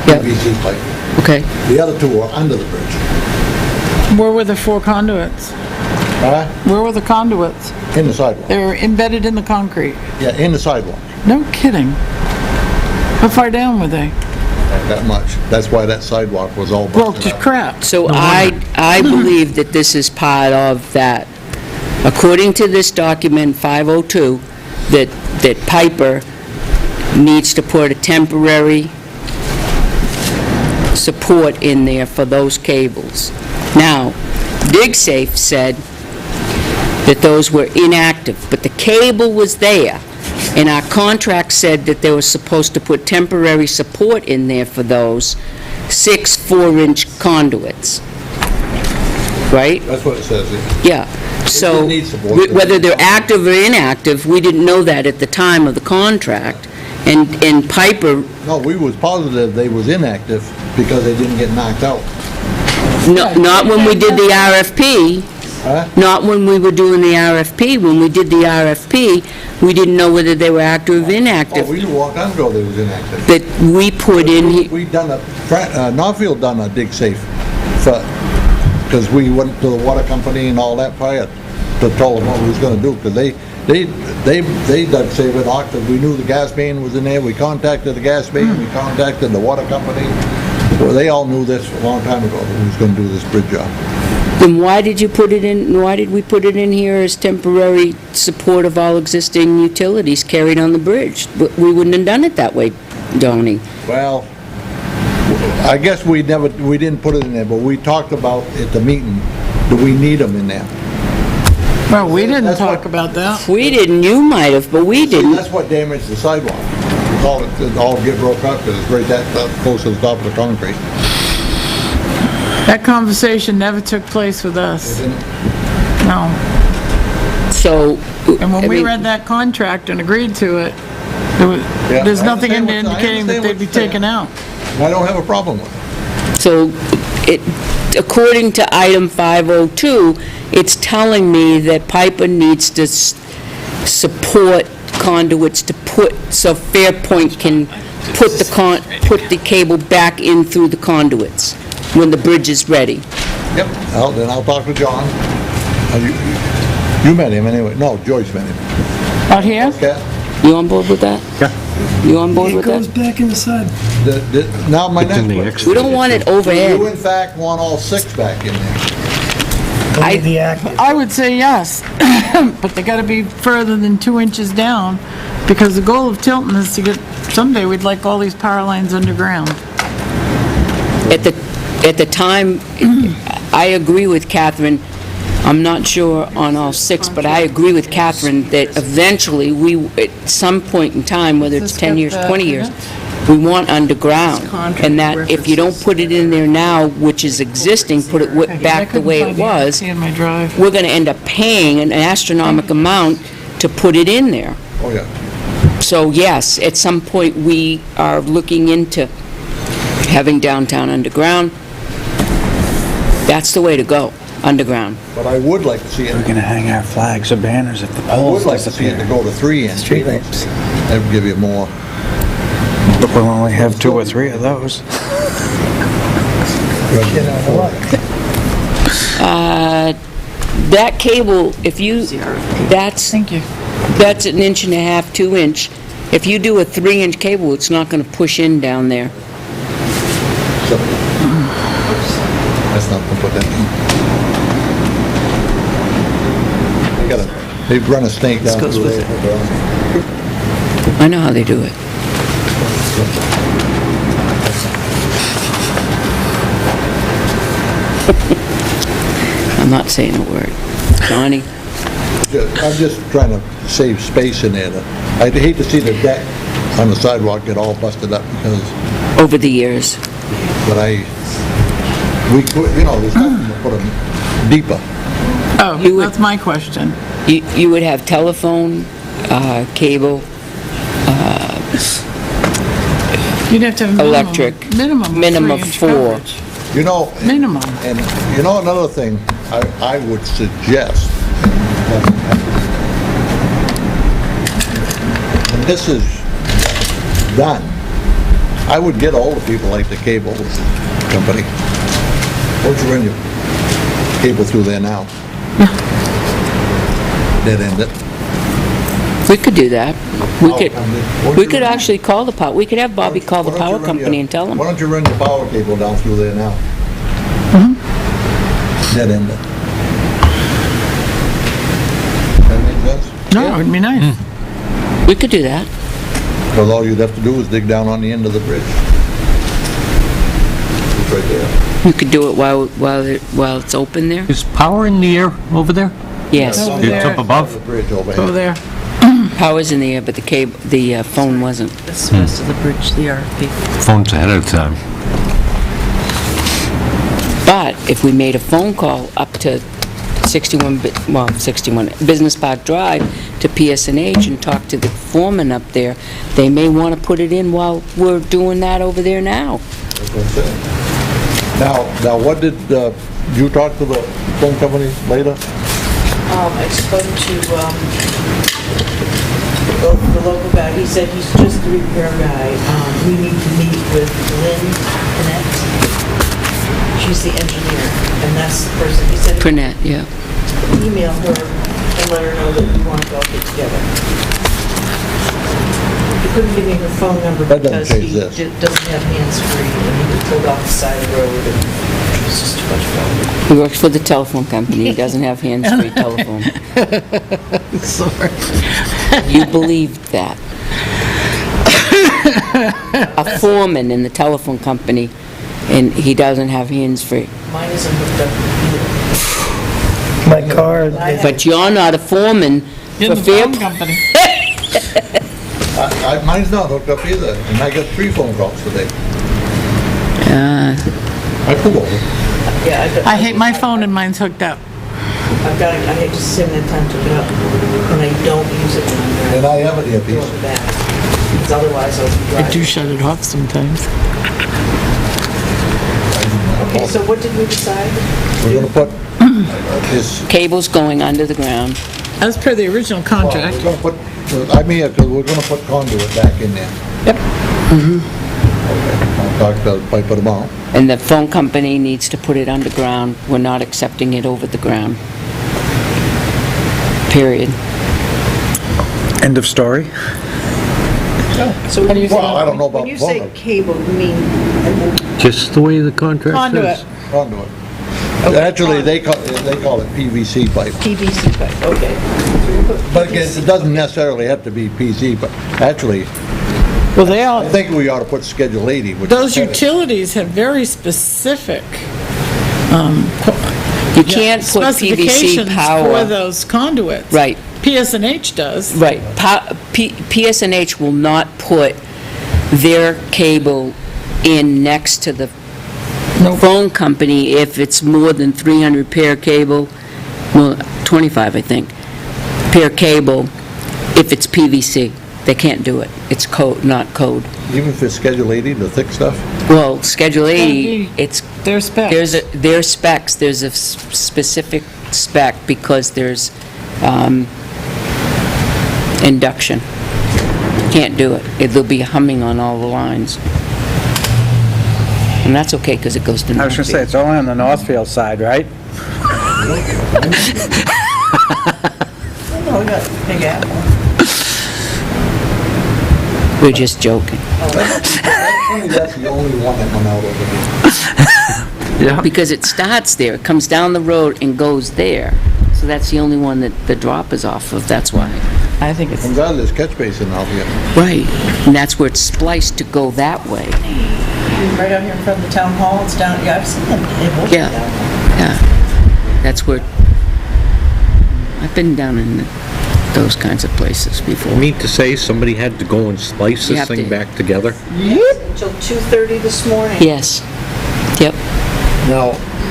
Yep. PVC pipe. okay. The other two are under the bridge. Where were the 4 conduits? Huh? Where were the conduits? In the sidewalk. They were embedded in the concrete. Yeah, in the sidewalk. No kidding. How far down were they? Not that much. That's why that sidewalk was all Broke busted to up. crap. So I believe that this is part of that. According to this document 502, that Piper needs to put a temporary support in there for those cables. Now, DigSafe said that those were inactive, but the cable was there, and our contract said that they were supposed to put temporary support in there for those 6 4-inch conduits. Right? That's what it says here. Yeah. So, didn't need support. whether they're active or inactive, we didn't know that at the time of the contract, and Piper, No, we was positive they was inactive because they didn't get knocked out. not when we did the RFP, Huh? not when we were doing the RFP. When we did the RFP, we didn't know whether they were active or Oh, inactive. we knew a long time ago they was inactive. That we put in, We done Northfield done a dig safe for, because we went to the water company and all that prior to tell them what we was gonna do, because they dug safe it octave. We knew the gas main was in there, we contacted the gas main, we contacted the water company. Well, they all knew this a long time ago, that we was gonna do this bridge job. Then why did you put it in, why did we put it in here as temporary support of all existing utilities carried on the bridge? We wouldn't have done it that way, Donnie. Well, I guess we didn't put it in there, but we talked about at the meeting, do we need them in there? Well, we didn't That's what- talk about that. We didn't, you might have, but we didn't. That's what damaged the sidewalk. It all get broke up, because it's right that close to the top of the concrete. That conversation never took place with us. No. So, And when I we mean, read that contract and agreed to it, Yeah, there's I nothing in there understand what- I indicating that understand they'd what be you're saying. taken out. I don't have a problem with it. So, according to item 502, it's telling me that Piper needs to support conduits to put, so Fairpoint can put the cable back in through the conduits when the bridge is ready. Yep, then I'll talk to John. You met him anyway? No, Joyce met him. Out here? Okay. You on board with that? Yeah. You on board with that? back in the side. Now, my It's next in the question. exit. We don't want it Do you overhead. in fact want all 6 back in there? Only the active. I would say yes, but they gotta be further than 2 inches down, because the goal of Tilton is to get, someday we'd like all these power lines underground. At the time, I agree with Catherine, I'm not sure on all 6, but I agree with Catherine that eventually, at some point in time, whether it's 10 years, 20 years, we want underground. And that if you don't put it in there now, which is existing, put it back the way it was, In my drive. we're gonna end up paying an astronomical amount to put it in there. Oh, yeah. So yes, at some point, we are looking into having downtown underground. That's the way to go, underground. But I would like to see it, We're gonna hang our flags or banners if the I poles would like to see it to disappear. go to 3 inch. Streetlights. That would give you more. But we'll only have 2 or 3 of those. That cable, if you, that's Thank you. That's an 1.5 2 inch. If you do a 3-inch cable, it's not gonna push in down there. So, that's not gonna put that in. They run a snake down through there. I know how they do it. I'm not saying a word. Donnie? I'm just trying to save space in there. I'd hate to see the deck on the sidewalk get all busted up because, Over the years. but we could, there's nothing to put them deeper. Oh, You would- that's my question. You would have telephone, cable, You'd have to have Electric. minimum of 4. 3-inch coverage. Minimum. And another thing I would suggest, when this is done, I would get all the people like the cable company. Why don't you run your cable through there now? Dead end it. We could do that. We could actually call we could have Bobby call the Why don't you power run company your- and tell them. Why don't you run your power cable down through there now? Dead end it. That make sense? No, it'd be nice. We could do that. Because all you'd have to do is dig down on the end of the bridge. It's right there. You could do it while it's open there? Is power in the air over there? Yes. Over It's there. up above? The bridge overhead. Go there. Power's in the air, but the phone wasn't. That's the rest of the bridge, the RFP. Phone's ahead of time. But if we made a phone call up to 61 Business Park Drive to PSNH and talk to the foreman up there, they may want to put it in while we're doing that over there now. That's what I'm saying. Now, what did, you talk to the phone company later? I spoke to, the local guy, he said he's just the repair guy. We need to meet with Lynn Annette. She's the engineer, and that's the person, he said, Prinette, yeah. email her and let her know that we want to all get together. He couldn't give me her phone number That doesn't because he change this. doesn't have hands-free, and he was pulled off the side of the road. He works for the telephone company. He doesn't have hands-free telephone. Sorry. You believed that. A foreman in the telephone company, and he doesn't have hands-free. Mine isn't hooked up either. My car, But you're not a foreman In for the phone Fairport. company. Mine's not hooked up either, and I got 3 phone calls today. I pulled over. Yeah, I hate my phone and mine's hooked up. I've got, I just haven't had time to pick it up, and I don't use it when I'm driving. And I have an earpiece. Going back, because otherwise I'll be I do driving. shut it off sometimes. Okay, so what did we decide? We're gonna put this, Cable's going under the ground. As per the original contract. we're gonna put, I'm here because we're gonna put conduit back in there. Yep. I'll talk to the piper tomorrow. And the phone company needs to put it underground. We're not accepting it over the ground. Period. End of story. So when you Well, I don't know about when you say phone. cable, you mean, Just the way the contract Conduit. says. Conduit. Actually, they call it PVC pipe. PVC pipe, okay. But again, it doesn't necessarily have to be PC, but actually, Well, they all, I think we ought to put Schedule 80, which... those utilities have very specific You can't put PVC specifications for power. those conduits. Right, PSNH does. right. PSNH will not put their cable in next to the phone company if it's more than 300 pair cable, well, 25, I think, pair cable, if it's PVC. They can't do it. It's code, not code. Even for Schedule 80, the thick stuff? Well, Schedule 80, it's, Their specs. there's specs, there's a specific spec because there's induction. Can't do it. It'll be humming on all the lines. And that's okay, because it goes to I was gonna say, Northfield. it's only on the Northfield side, right? Oh, we got Big Apple. We're just joking. That's funny, that's the only one that went out over there. Because it starts there, it comes down the road and goes there. So that's the only one that the drop is off of, that's why. I think it's, Comes out of this catch basin out here. Right. And that's where it's spliced to go that way. Right out here in front of the town hall, it's down, yeah, I've seen them. Yeah. Yeah. That's where, I've been down in those kinds of places before. You mean to say somebody had to go and splice You this have thing to- back together? Until 2:30 this morning. Yes. Yep. Now,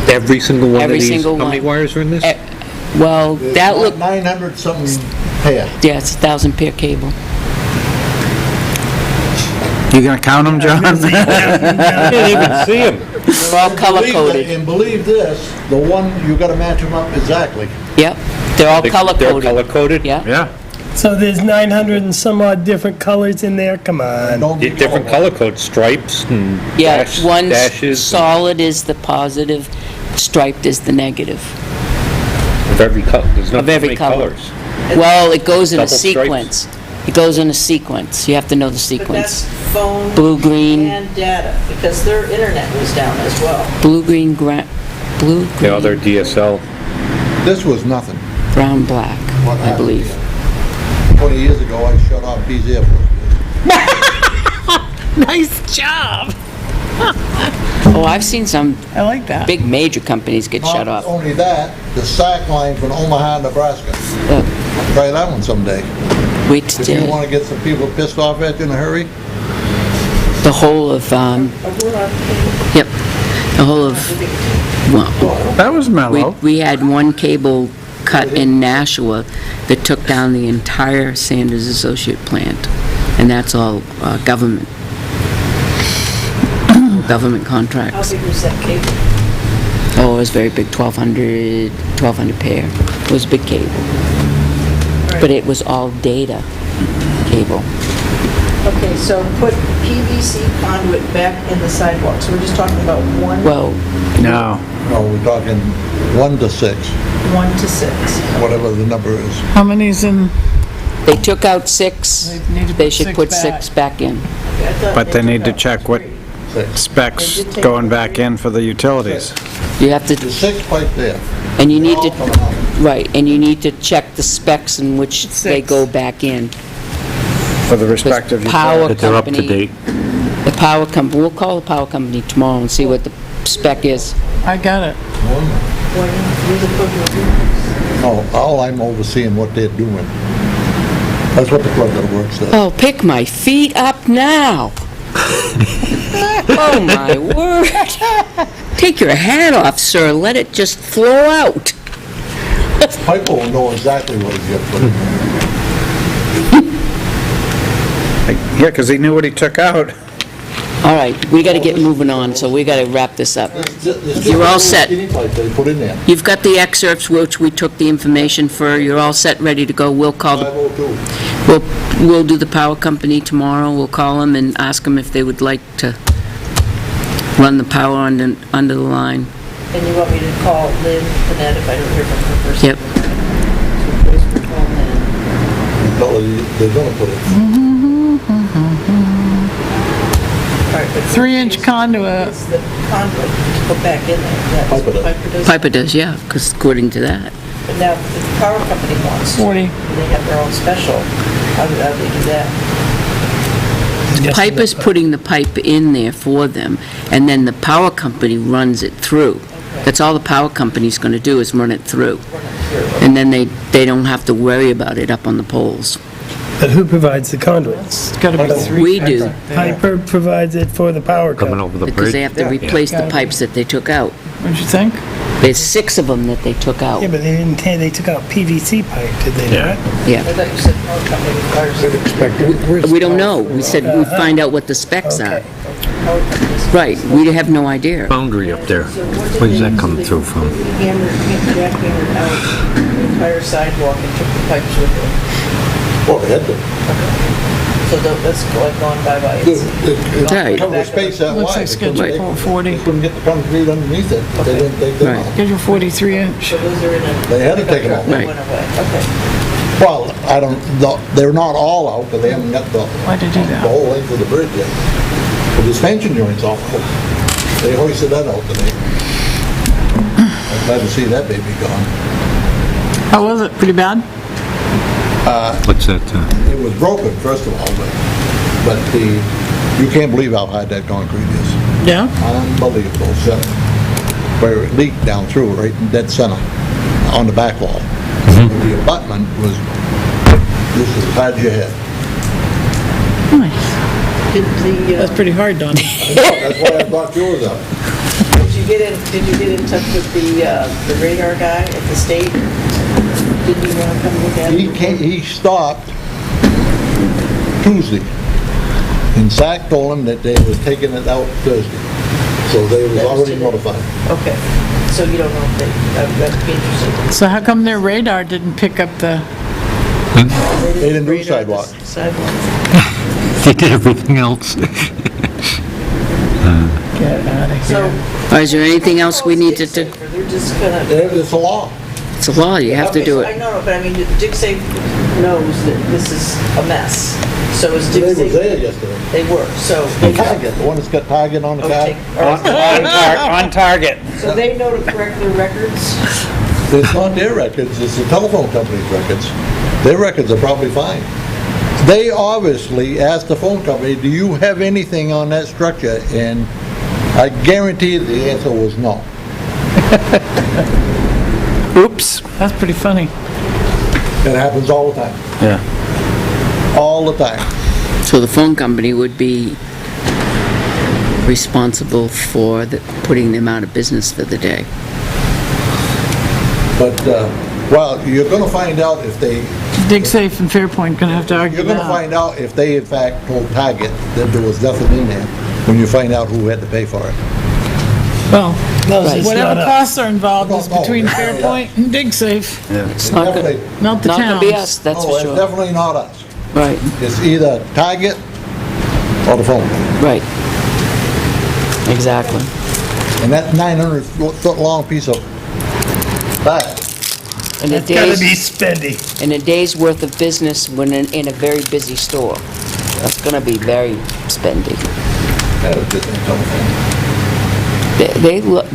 every single one of Every these, single how many one. wires are in this? Well, that look, 900 something pair. yeah, it's 1,000 pair cable. You gonna count them, John? I can't even see them. They're all color-coded. And believe this, the one, you gotta match them up exactly. Yep. They're all They're color-coded. color-coded? Yeah. Yeah. so there's 900 and some odd different colors in there? Come on. Don't be Different colorblind. color code, stripes and Yeah, one's dashes solid is the positive, striped is the negative. of every color. There's not Of that every many color. colors. Well, it goes in a Double stripes? sequence. It goes in a sequence. You have to know the But sequence. that's phone. Blue, green. And data, because their internet was down as well. Blue, green, blue, The other green, DSL. This was nothing. brown, black, What I happened believe. here? 20 years ago, I shut off these Air Force. nice job. Oh, I've seen some I like that. big major companies get shut Not off. only that, the SAC line from Omaha, Nebraska. Uh, Try that one someday. Wait If you till wanna get some people pissed off at you in a hurry, the whole of, yep, the whole of, well, That was mellow. we had one cable cut in Nashua that took down the entire Sanders Associate plant, and that's all government How contracts. big was that cable? Oh, it was very big, 1,200 pair. It was a big cable, but it was all data cable. Okay, so put PVC conduit back in the sidewalk, so we're just talking about one Well, No. no, we're talking 1 to 6, 1 to 6. whatever the number is. How many's in, they took out 6, They need to they put should 6 put back. 6 back in. Okay, I thought But they need to took out check what, 3. specs going back in for the utilities. You have to, There's 6 pipes there. and you need They're all to, coming out. right, and you need to check the specs in which they Six. go back in. For the respective Power utilities. That they're up to company- date. The power company, we'll call the power company tomorrow and see what the spec is. I got it. No, all I'm overseeing what they're doing. That's what the clerk of the works does. Oh, pick my feet up now. Oh, my word. Take your hat off, sir. Let it just flow out. Piper will know exactly what he's got put in there. Yeah, because he knew what he took out. All right, we got to get moving on, so we got to wrap this up. There's You're all just a set. little skinny pipe they put in there. You've got the excerpts which we took the information for. You're all set, ready to go. We'll call the 502. We'll do the power company tomorrow. We'll call them and ask them if they would like to run the power under the line. And you want me to call Lynn Finette if I don't hear from her first? Yep. So Bruce will call Lynn. They're gonna put it. All right, but 3-inch conduit. it's the conduit to put back in there. That's Piper what does. Piper does. Piper does, yeah, because according to that. But now, if the power company wants to, 40. they have their own special, how do they do that? Piper's putting the pipe in there for them, and then the power company runs it through. That's all the power company's going to do is run it through. And then they don't have to worry about it up on the poles. But who provides the conduits? It's got to be 3. We do, Piper provides it for the power Coming company. over the because they bridge. have to replace the pipes that they took out. What'd you think? There's 6 of them that they took out. Yeah, but they didn't, they took out PVC pipe, did they not? Yeah. I thought you said power company requires. We don't know. We said we'd find out what the specs are. Okay. Power companies. Right, we have no idea. Boundary up there. So what did Where does they that do? come They through from? jackhammered out the entire sidewalk and took the pipes with them. Well, they had to. So that's gone bye-bye. The Right. cover space that Looks wide. like schedule They 40. couldn't get the concrete underneath it. They didn't take them Right. out. Schedule 43-inch. So those are in a. They had to take them out. They Right. went away, okay. Well, they're not all out, but they haven't got the Why'd they do the that? whole length of the bridge yet. The suspension joint's all out. They hoisted that out today. I'm glad to see that baby gone. How was it? Pretty bad? What's that? It was broken, first of all, but you can't believe how hard that concrete is. Yeah. Unbelievable, so, where it leaked down through, right in dead center, on the back wall. The abutment was just as hard as your head. Nice. Did That's pretty hard, Donnie. That's why I brought yours up. did you get in touch with the radar guy at the state? Did you want to come look at it? He stopped Tuesday, and Zach told him that they were taking it out Thursday, so they was already notified. Okay, so you don't know if that'd be interesting. So how come their radar didn't pick up the, They didn't do Radar sidewalk. this sidewalk. They did everything else. get out of So. here. Or is there anything else we need to do? They're just gonna. It's a law. It's a law, you have to do I it. know, but I mean, DigSafe knows that this is a mess. So is They was DigSafe. there yesterday. They were, so. Target, the one that's got Target on the card. On target. So they know to correct their records? It's not their records, it's the telephone company's records. Their records are probably fine. They obviously asked the phone company, do you have anything on that structure? And I guarantee the answer was no. Oops. That's pretty funny. It happens all the time, Yeah. all the time. So the phone company would be responsible for putting them out of business for the day. But, well, you're gonna find out if they, DigSafe and Fairpoint gonna have to argue you're gonna that. find out if they in fact told Target that there was nothing in there, when you find out who had to pay for it. Well, No, it's whatever not us. costs are involved is No, no. between Fairpoint and DigSafe, It's not gonna, Definitely- not the not gonna be towns. us, that's No, for it's sure. definitely not us. Right, It's either Target or the phone company. right. Exactly. And that 900-foot-long piece of that, And a It's gotta be day's, spendy. and a day's worth of business when in a very busy store. That's gonna be very spendy. That was just a telephone.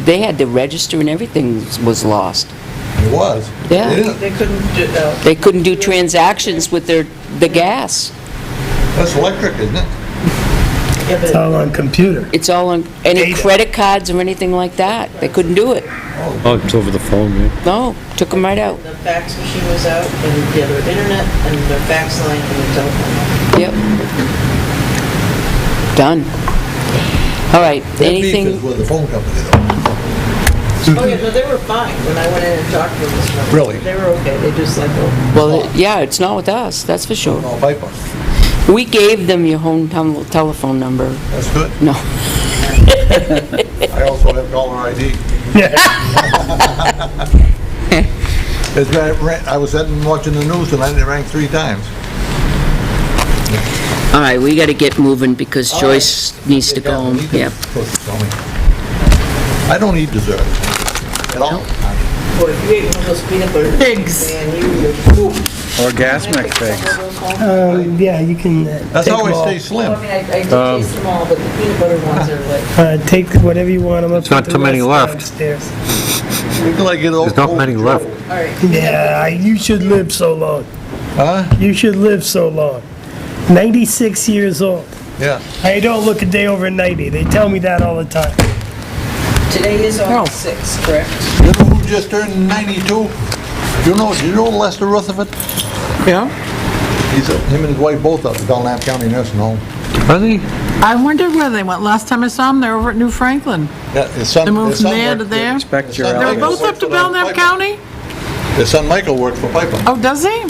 They had to register and everything was lost. It was. Yeah. They didn't- They couldn't do, They couldn't do transactions with the gas. That's electric, isn't it? yeah, It's but all on computer. It's all on, any Data. credit cards or anything like that. They couldn't do it. Oh, it's over the phone, yeah. No, took them right out. the fax machine was out, and the other internet, and the fax line, and the telephone. Yep. Done. All right, Their beef anything, is with the phone company, though. Oh, yeah, no, they were fine when I went in and talked to them this morning. Really? They were okay, they just like, oh. well, yeah, it's not with us, that's for sure. No paper. We gave them your hometown telephone number. That's good. No. I also have caller ID. I was sitting watching the news and it rang 3 times. All right, we got to get moving because Joyce needs to go home. Yeah. I don't eat dessert at all. Boy, if you ate one of those peanut butter. Pigs. Man, you would. Or gas mix pigs. Yeah, you can That's take how I them all. stay slim. I mean, I did taste them all, but the peanut butter ones are like. Take whatever you want them up. There's not with too the many rest left. downstairs. Wait till I get old. There's not many left. All right. Yeah, you should live so long. Huh? You should live so long. 96 years old. Yeah. I don't look a day over 90. They tell me that all the time. Today is August 6th, correct? You know who just turned 92? Do you know Lester Rutherford? Yeah. Him and his wife both up at Belknap County Nursing Home. Are they? I wondered where they went. Last time I saw them, they were over at New Franklin. Yeah, his son. They moved his from son there worked to for- there? Respect your his son They were Michael both up works to for Belknap Piper. County? His son Michael works for Piper. Oh, does he?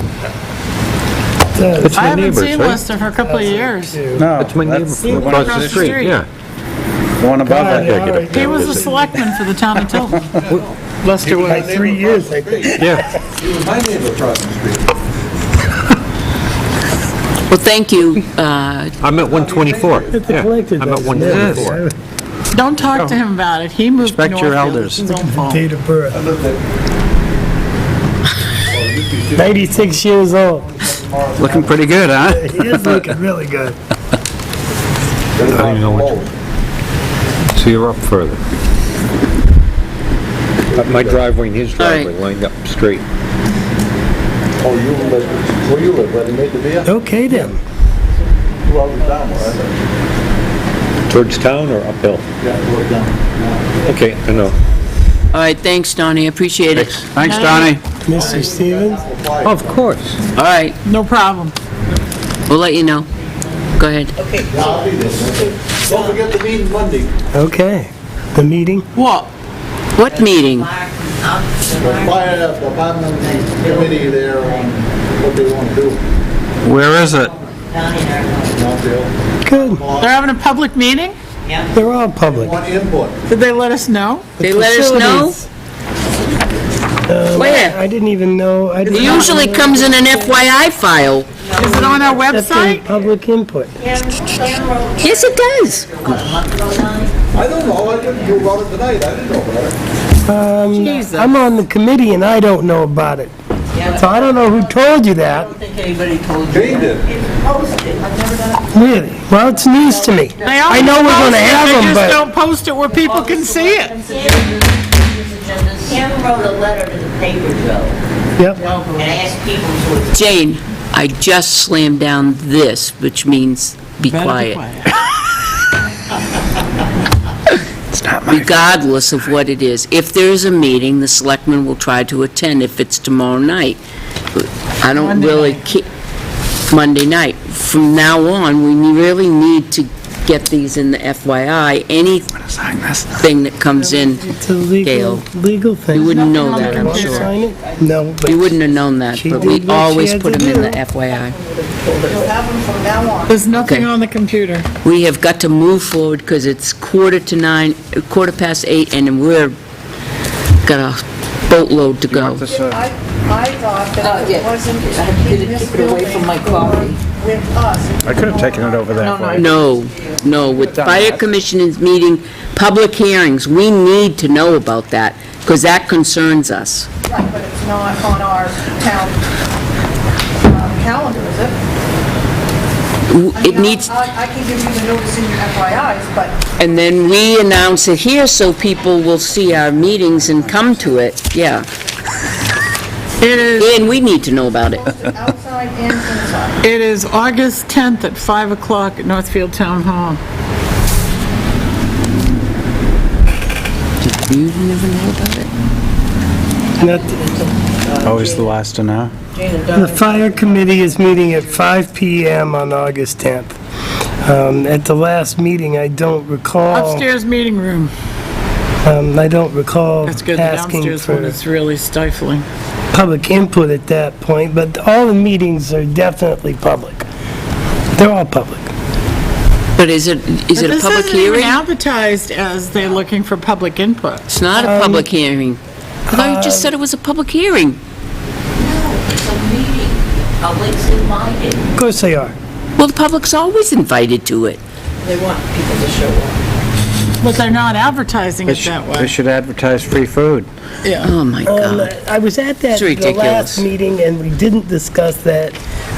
That's I my haven't neighbors, seen right? Lester for a couple of years. No, That's my neighbor that's from the one across the street, yeah. the one above God, it. Yeah, get all up right. He was a selectman for the town of Tilton. Lester was like 3 years, I think. Yeah. He was my neighbor across the street. Well, thank you. I'm at 124. At the Yeah, collector's I'm at office. 124. Don't talk to him about it. He moved to Respect your Northfield. elders. It's his own fault. Date of birth. I lived there. 96 years old. Looking pretty good, huh? He is looking really good. I don't even know what So you're up further. My driveway and his All right. driveway lined up straight. Oh, you live, where you live, where they made the beer? Okay then. 2 hours down, where I Towards town or uphill? live. Yeah, 2 hours down. Yeah. Okay, I know. All right, thanks, Donnie, I appreciate it. Thanks, Donnie. Mr. Stevens? Of course. All right, No problem. we'll let you know. Go ahead. Okay, Yeah, I'll be there. Don't forget the meeting Monday. Okay. The meeting? What? What meeting? The fire department committee there on what they want to do. Where is it? Northfield. Good. They're having a public meeting? They're all public. Want input. Did they let us know? They let us know? Where? I didn't even know. I It didn't usually know comes in an FYI file. Is it on our accepting website? public input. Yes, it does. I don't know, I didn't know about it tonight, I didn't know about it. Jesus. I'm on the committee and I don't know about it. So I don't know who told you I that, don't think anybody told you. Jane did. It's posted, I've never done it. really. Well, it's news to me. They I know we're always gonna post it, have them, They just but don't post it where people can see it. Kim wrote a letter to the paper, Joe, yep. and asked people to Jane, I just slammed down this, which means be Better be quiet. quiet. Regardless of what it is. If there is a meeting, the selectmen will try to attend if it's tomorrow night. I don't Monday really night. Monday night. From now on, we really need to get these in the FYI. Sign this. Anything that comes in, It's a legal, Gail. legal thing. you wouldn't know that, I'm Want to sure. sign it? No, but You wouldn't have known that, She but did we what she always had put to them in the do. FYI. You'll have them from now on. There's nothing Okay. on the computer. We have got to move forward because it's 8:15, and we're, got a boatload to go. I thought that if it yeah. wasn't I had to in this keep it away building from my coffee. with us. I could have taken it over there for you. No, with fire commissioners meeting, public hearings, we need to know about that, because that concerns us. Right, but it's not on our town calendar, is it? It needs, I can give you the notice in your FYIs, but and then we announce it here so people will see our meetings and come to it, yeah. It is, And we need to know about it. posted outside and inside. it is August 10th at 5 o'clock at Northfield Town Hall. You never know about it? Always the last to know. The fire committee is meeting at 5 PM on August 10th. At the last meeting, I don't recall, Upstairs meeting room. I don't recall That's good, the asking downstairs one for is really stifling. public input at that point, but all the meetings are definitely public. They're all public. But is it a public This isn't even hearing? advertised as they're looking for public input. It's not a public hearing. I thought you just said it was a public hearing. It's a meeting, public's invited. Of course they are. Well, the public's always invited to it. They want people to show up. But they're not advertising it that They way. should advertise free food. Yeah. Oh, my God. I was at that, It's the ridiculous. last meeting, and we didn't discuss that.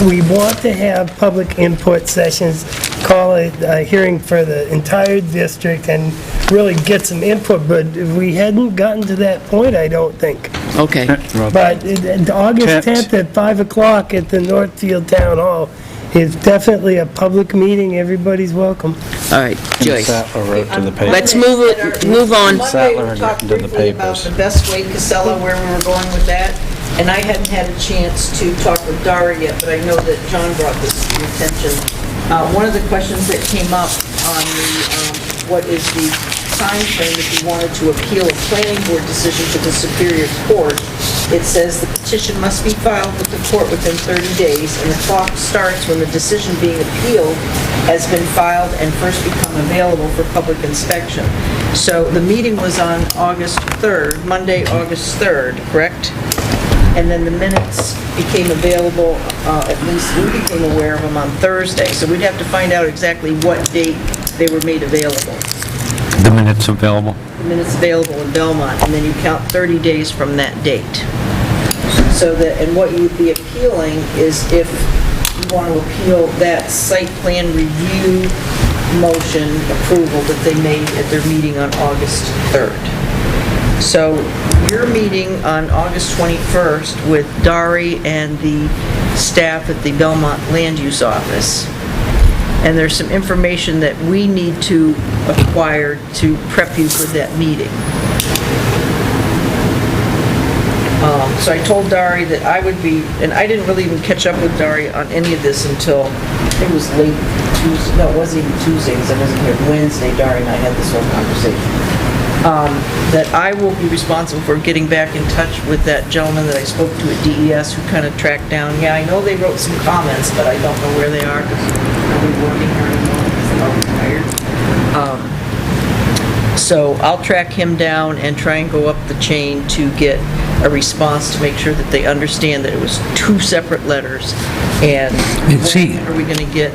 We want to have public input sessions, call it a hearing for the entire district, and really get some input, but we hadn't gotten to that point, I don't think. Okay. But August 10th at 5 o'clock at the Northfield Town Hall is definitely a public meeting, everybody's welcome. All right, Joyce. Sattler wrote to the paper. Let's move on. Monday, Sattler we talked had written to the briefly about papers. the best way Casella, where we were going with that, and I hadn't had a chance to talk with Dara yet, but I know that John brought this to your attention. One of the questions that came up on the, what is the time frame if you wanted to appeal a planning board decision to the Superior Court, it says the petition must be filed with the court within 30 days, and the clock starts when the decision being appealed has been filed and first become available for public inspection. So the meeting was on August 3rd, Monday, August 3rd, correct? And then the minutes became available, at least we became aware of them on Thursday, so we'd have to find out exactly what date they were made available. The minutes available. Minutes available in Belmont, and then you count 30 days from that date. So that, and what you would be appealing is if you want to appeal that site plan review motion approval that they made at their meeting on August 3rd. So you're meeting on August 21st with Dari and the staff at the Belmont Land Use Office. And there's some information that we need to acquire to prep you for that meeting. So I told Dari that I would be, and I didn't really even catch up with Dari on any of this until, it was late Tuesday, no, it wasn't even Tuesday, because I wasn't here, Wednesday, Dari and I had this whole conversation. That I will be responsible for getting back in touch with that gentleman that I spoke to at DES who kind of tracked down, yeah, I know they wrote some comments, but I don't know where they are, because they're not working here anymore, because they're all retired. So I'll track him down and try and go up the chain to get a response to make sure that they understand that it was two separate letters. And See- when are we going to get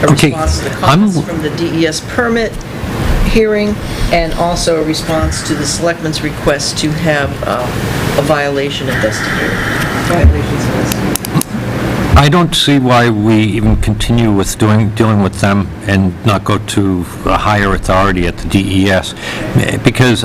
a Okay, response to the I'm- comments from the DES permit hearing, and also a response to the selectmen's request to have a violation investigated. Violations investigated. I don't see why we even continue with dealing with them and not go to a higher authority at the DES, because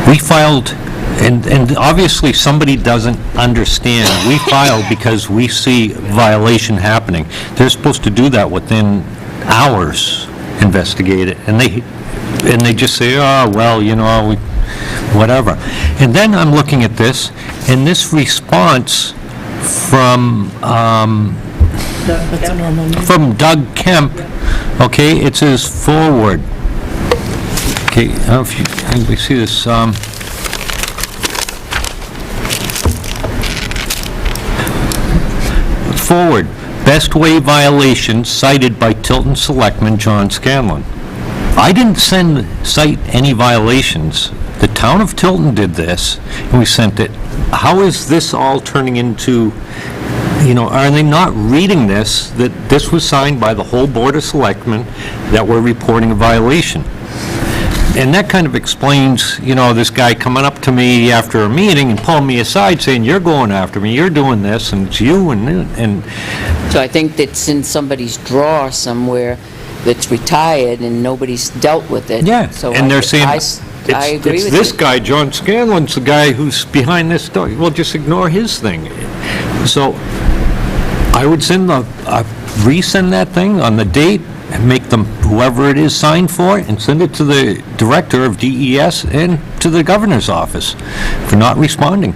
we filed, and obviously somebody doesn't understand. We filed because we see violation happening. They're supposed to do that within hours, investigate it, and they just say, oh, well, you know, whatever. And then I'm looking at this, and this response from Doug Kemp, okay, it says forward. Okay, I don't know if anybody see this, forward, best way violations cited by Tilton Selectman John Scanlon. I didn't cite any violations. The town of Tilton did this, and we sent it. How is this all turning into, you know, are they not reading this, that this was signed by the whole Board of Selectmen, that we're reporting a violation? And that kind of explains, you know, this guy coming up to me after a meeting and pulling me aside saying, you're going after me, you're doing this, and it's you, and So I think that's in somebody's drawer somewhere that's retired and nobody's dealt with it. Yeah, So and they're saying, I agree it's with this you. guy, John Scanlon's the guy who's behind this story. Well, just ignore his thing. So I would resend that thing on the date, and make them, whoever it is, sign for it, and send it to the director of DES and to the governor's office for not responding.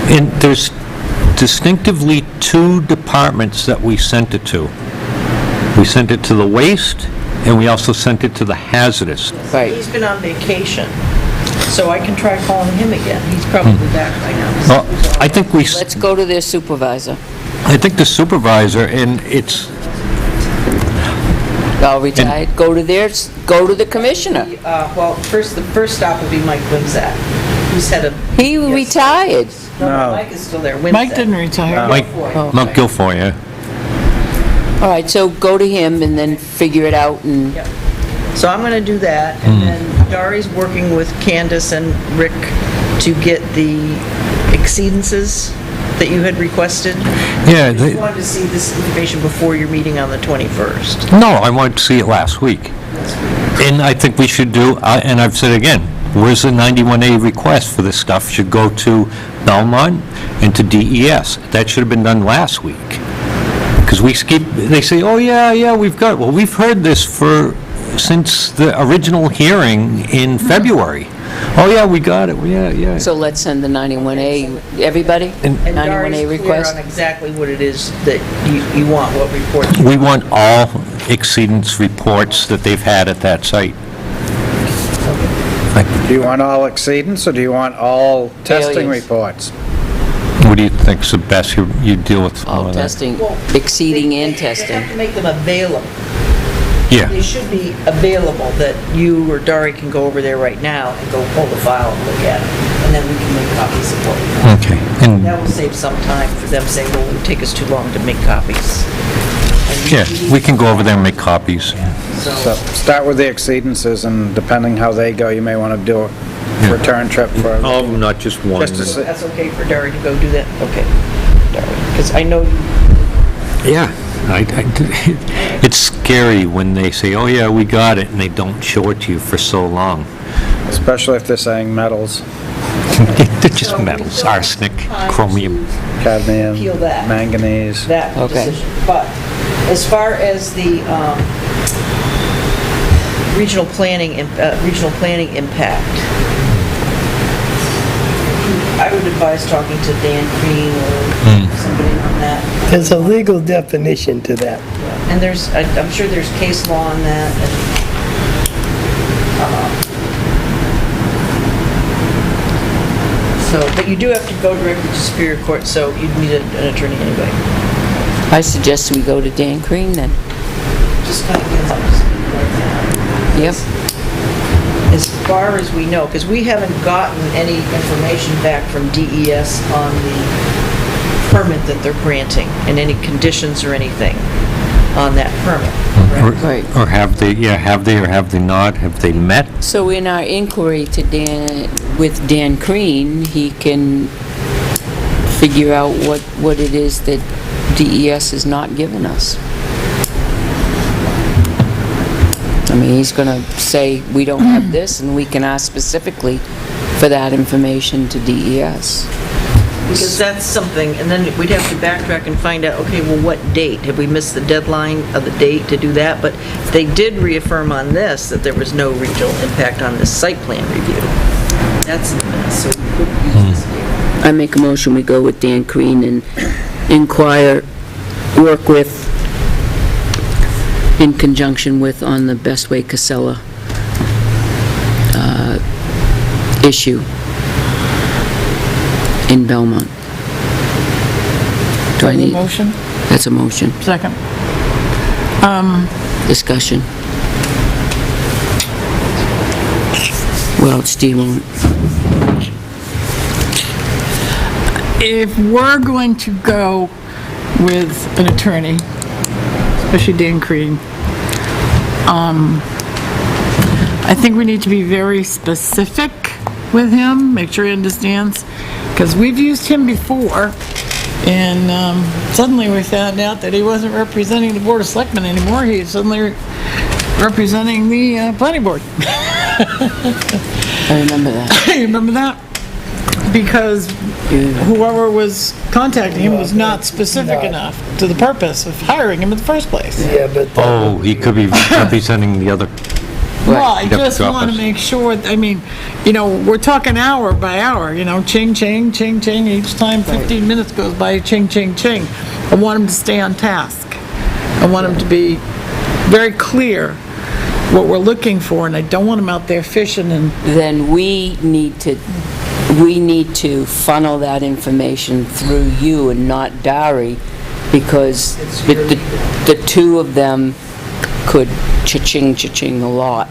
And there's distinctively two departments that we sent it to. We sent it to the waste, and we also sent it to the hazardous. Right. He's been on vacation, so I can try calling him again. He's probably back by now. Well, I think Let's go to their supervisor. I think the supervisor, and it's, All retired, go to the commissioner. Well, the first stop will be Mike Wimsatt, who's head of... He retired. No, Mike is still there. Mike didn't retire. Mike Guilfoyle, yeah. All right, so go to him and then figure it out and... So I'm going to do that, and then Dari's working with Candace and Rick to get the exceedances that you had requested. Yeah, I just wanted to see this information before your meeting on the 21st. No, I wanted to see it last week. And I think we should do, and I've said again, where's the 91A request for this stuff? Should go to Belmont and to DES. That should have been done last week. Because they say, oh, yeah, we've got, well, we've heard this since the original hearing in February. Oh, yeah, we got it, yeah. So let's send the 91A, everybody? And 91A Dari's clear request? on exactly what it is that you want, what report. We want all exceedance reports that they've had at that site. Do you want all exceedance, or do you want all testing Failures. reports? What do you think's the best you deal with all All of that? testing, exceeding and They testing. have to make them available. Yeah. They should be available, that you or Dari can go over there right now and go pull the file and look at it, and then we can make copies of what we want. Okay. And, That will save some time for them saying, well, it would take us too long to make copies. And yeah, we can go over there and make copies. So start with the exceedances, and depending how they go, you may want to do a return trip for... All of them, not just one. Just to see. That's okay for Dari to go do that? Okay, Dari, because I know you... Yeah. It's scary when they say, oh, yeah, we got it, and they don't show it to you for so long. Especially if they're saying metals, They're just metals, arsenic, chromium. cadmium, Peel that. manganese. that Okay. decision. But as far as the regional planning impact, I would advise talking to Dan Green or somebody on that. There's a legal definition to that. And I'm sure there's case law on that. But you do have to go directly to Superior Court, so you'd need an attorney anyway. I suggest we go to Dan Green then. Just kind of gets up to speed right now. Yep. As far as we know, because we haven't gotten any information back from DES on the permit that they're granting, and any conditions or anything on that permit. Right. Or have they or have they not? Have they met? So in our inquiry to with Dan Green, he can figure out what it is that DES has not given us. I mean, he's going to say, we don't have this, and we can ask specifically for that information to DES. Because that's something, and then we'd have to backtrack and find out, okay, well, what date? Have we missed the deadline of the date to do that? But they did reaffirm on this that there was no regional impact on this site plan review. That's in the minutes, so we could use this data. I make a motion, we go with Dan Green and inquire, work with, in conjunction with, on the Bestway Casella issue in Belmont. Do I need? Motion? That's a motion. Second. Discussion. What else do you want? If we're going to go with an attorney, especially Dan Green, I think we need to be very specific with him, make sure he understands, because we've used him before And suddenly we found out that he wasn't representing the Board of Selectmen anymore. He was suddenly representing the planning board. I remember that. You remember that? Because whoever was contacting him was not specific enough to the purpose of hiring him in the first place. Yeah, but Oh, he could be representing the other. Well, I You'd have to just drop want to us. make sure, I mean, we're talking hour by hour, ching, ching, ching, ching, each time 15 minutes goes by, ching, ching, ching. I want him to stay on task. I want him to be very clear what we're looking for, and I don't want him out there fishing and, Then we need to funnel that information through you and not Dari, because the two of them could cha-ching a lot.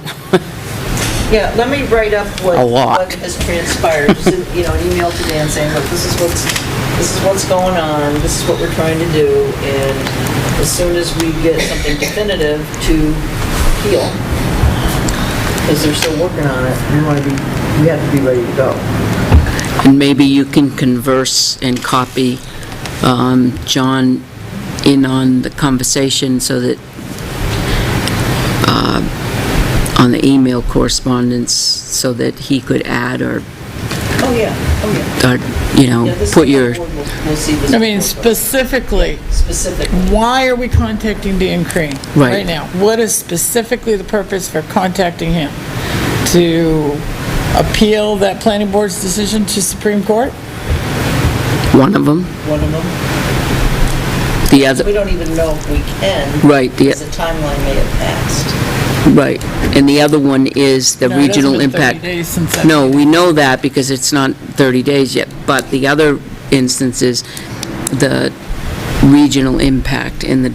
Yeah, let me write up what A lot. what has transpired, just, an email to Dan saying, look, this is what's going on, this is what we're trying to do, and as soon as we get something definitive to appeal, because they're still working on it, we have to be ready to go. And maybe you can converse and copy John in on the conversation so that, on the email correspondence, so that he could add or, Oh, yeah. Yeah, this put your, board will see this. I mean, specifically, why are we contacting Dan Crane Right. now? What is specifically the purpose for contacting him? To appeal that planning board's decision to Supreme Court? one of them, One of them. the We other, don't even know if we can. Right, Because the timeline may have passed. right. And the other one is the No, it hasn't regional been 30 impact. days since that No, meeting. we know that because it's not 30 days yet, but the other instance is the regional impact in the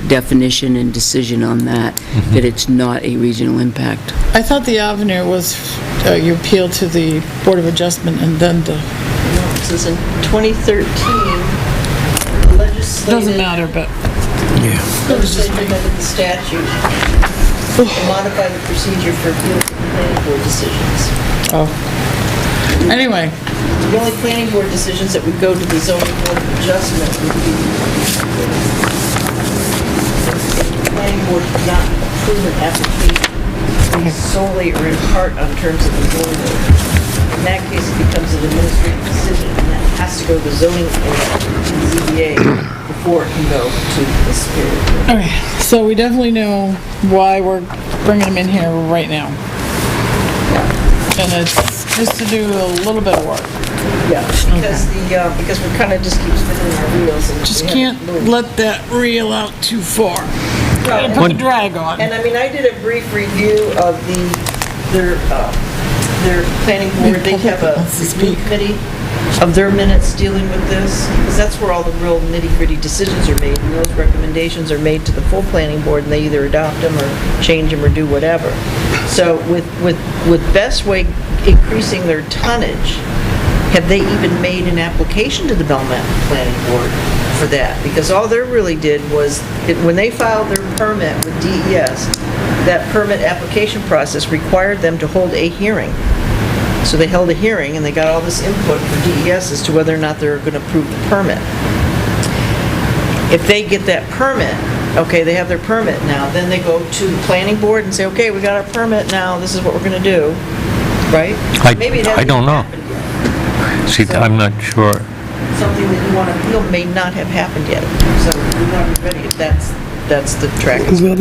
definition and decision on that, that it's not a regional impact. I thought the avenue was you appeal to the Board of Adjustment and then the, This is in 2013, legislative. doesn't matter, but Legislature amended the statute to modify the procedure for appeal to planning board decisions. anyway, The only planning board decisions that would go to the zoning board of adjustment would be, the planning board could not approve an application based solely or in part on terms of the zoning board. In that case, it becomes an administrative decision, and that has to go to the zoning board, ZBA, before it can go to the Superior Court. okay, so we definitely know why we're bringing him in here right now. And it's just to do a little bit of work. Yeah, because we kind of just keep spinning our wheels and. Just we can't haven't moved. let that reel out too far. Gotta put One- the drag on. And I mean, I did a brief review of their planning board, they have a review committee of their minutes dealing with this, because that's where all the real nitty-gritty decisions are made, and those recommendations are made to the full planning board, and they either adopt them or change them or do whatever. So with Bestway increasing their tonnage, have they even made an application to the Belknap Planning Board for that? Because all they really did was, when they filed their permit with DES, that permit application process required them to hold a hearing. So they held a hearing, and they got all this input from DES as to whether or not they're going to approve the permit. If they get that permit, okay, they have their permit now, then they go to the planning board and say, okay, we got our permit now, this is what we're going to do, right? Maybe it I hasn't don't know. happened yet. See, I'm not sure. Something that you want to appeal may not have happened yet, so we want to be ready if that's the track. Well,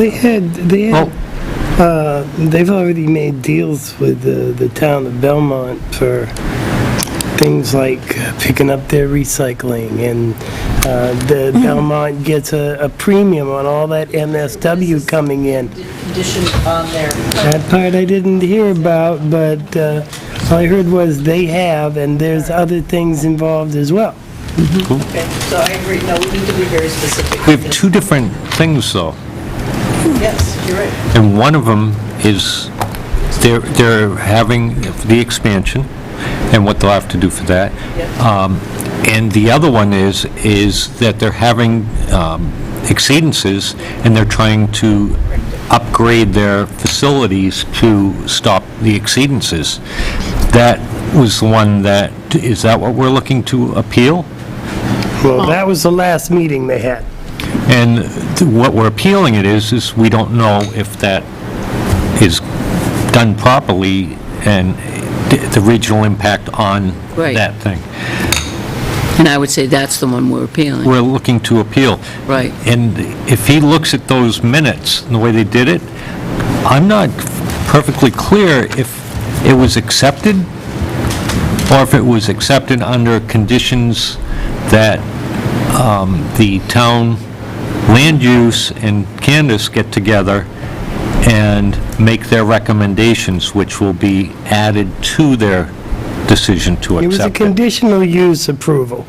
they've already made deals with the town of Belmont for things like picking up their recycling, and the Belmont gets a premium on all that MSW coming in. Condition on there. That part I didn't hear about, but all I heard was they have, and there's other things involved as well. Okay, so I agree, no, we need to be very specific. We have two different things, though. Yes, you're right. And one of them is they're having the expansion and what they'll have to do for that. And the other one is that they're having exceedances, and they're trying to upgrade their facilities to stop the exceedances. That was the one is that what we're looking to appeal? Well, that was the last meeting they had. And what we're appealing it is we don't know if that is done properly and the regional impact on Right. that thing. And I would say that's the one we're appealing. We're looking to appeal. Right. And if he looks at those minutes and the way they did it, I'm not perfectly clear if it was accepted or if it was accepted under conditions that the town land use and Candace get together and make their recommendations, which will be added to their decision to It was a accept it. conditional use approval,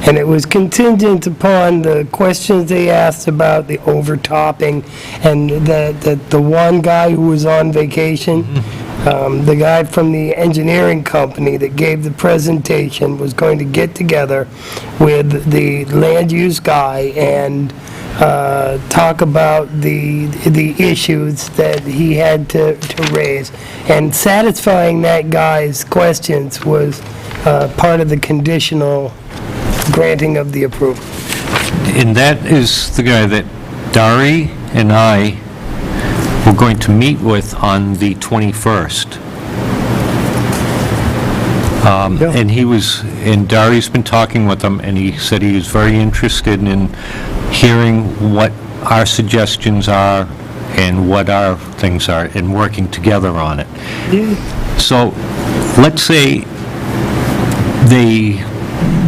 and it was contingent upon the questions they asked about the overtopping, and the one guy who was on vacation, the guy from the engineering company that gave the presentation was going to get together with the land use guy and talk about the issues that he had to raise. And satisfying that guy's questions was part of the conditional granting of the approval. And that is the guy that Dari and I were going to meet with on the 21st. And Dari's been talking with him, and he said he was very interested in hearing what our suggestions are and what our things are, and working together on it. So, let's say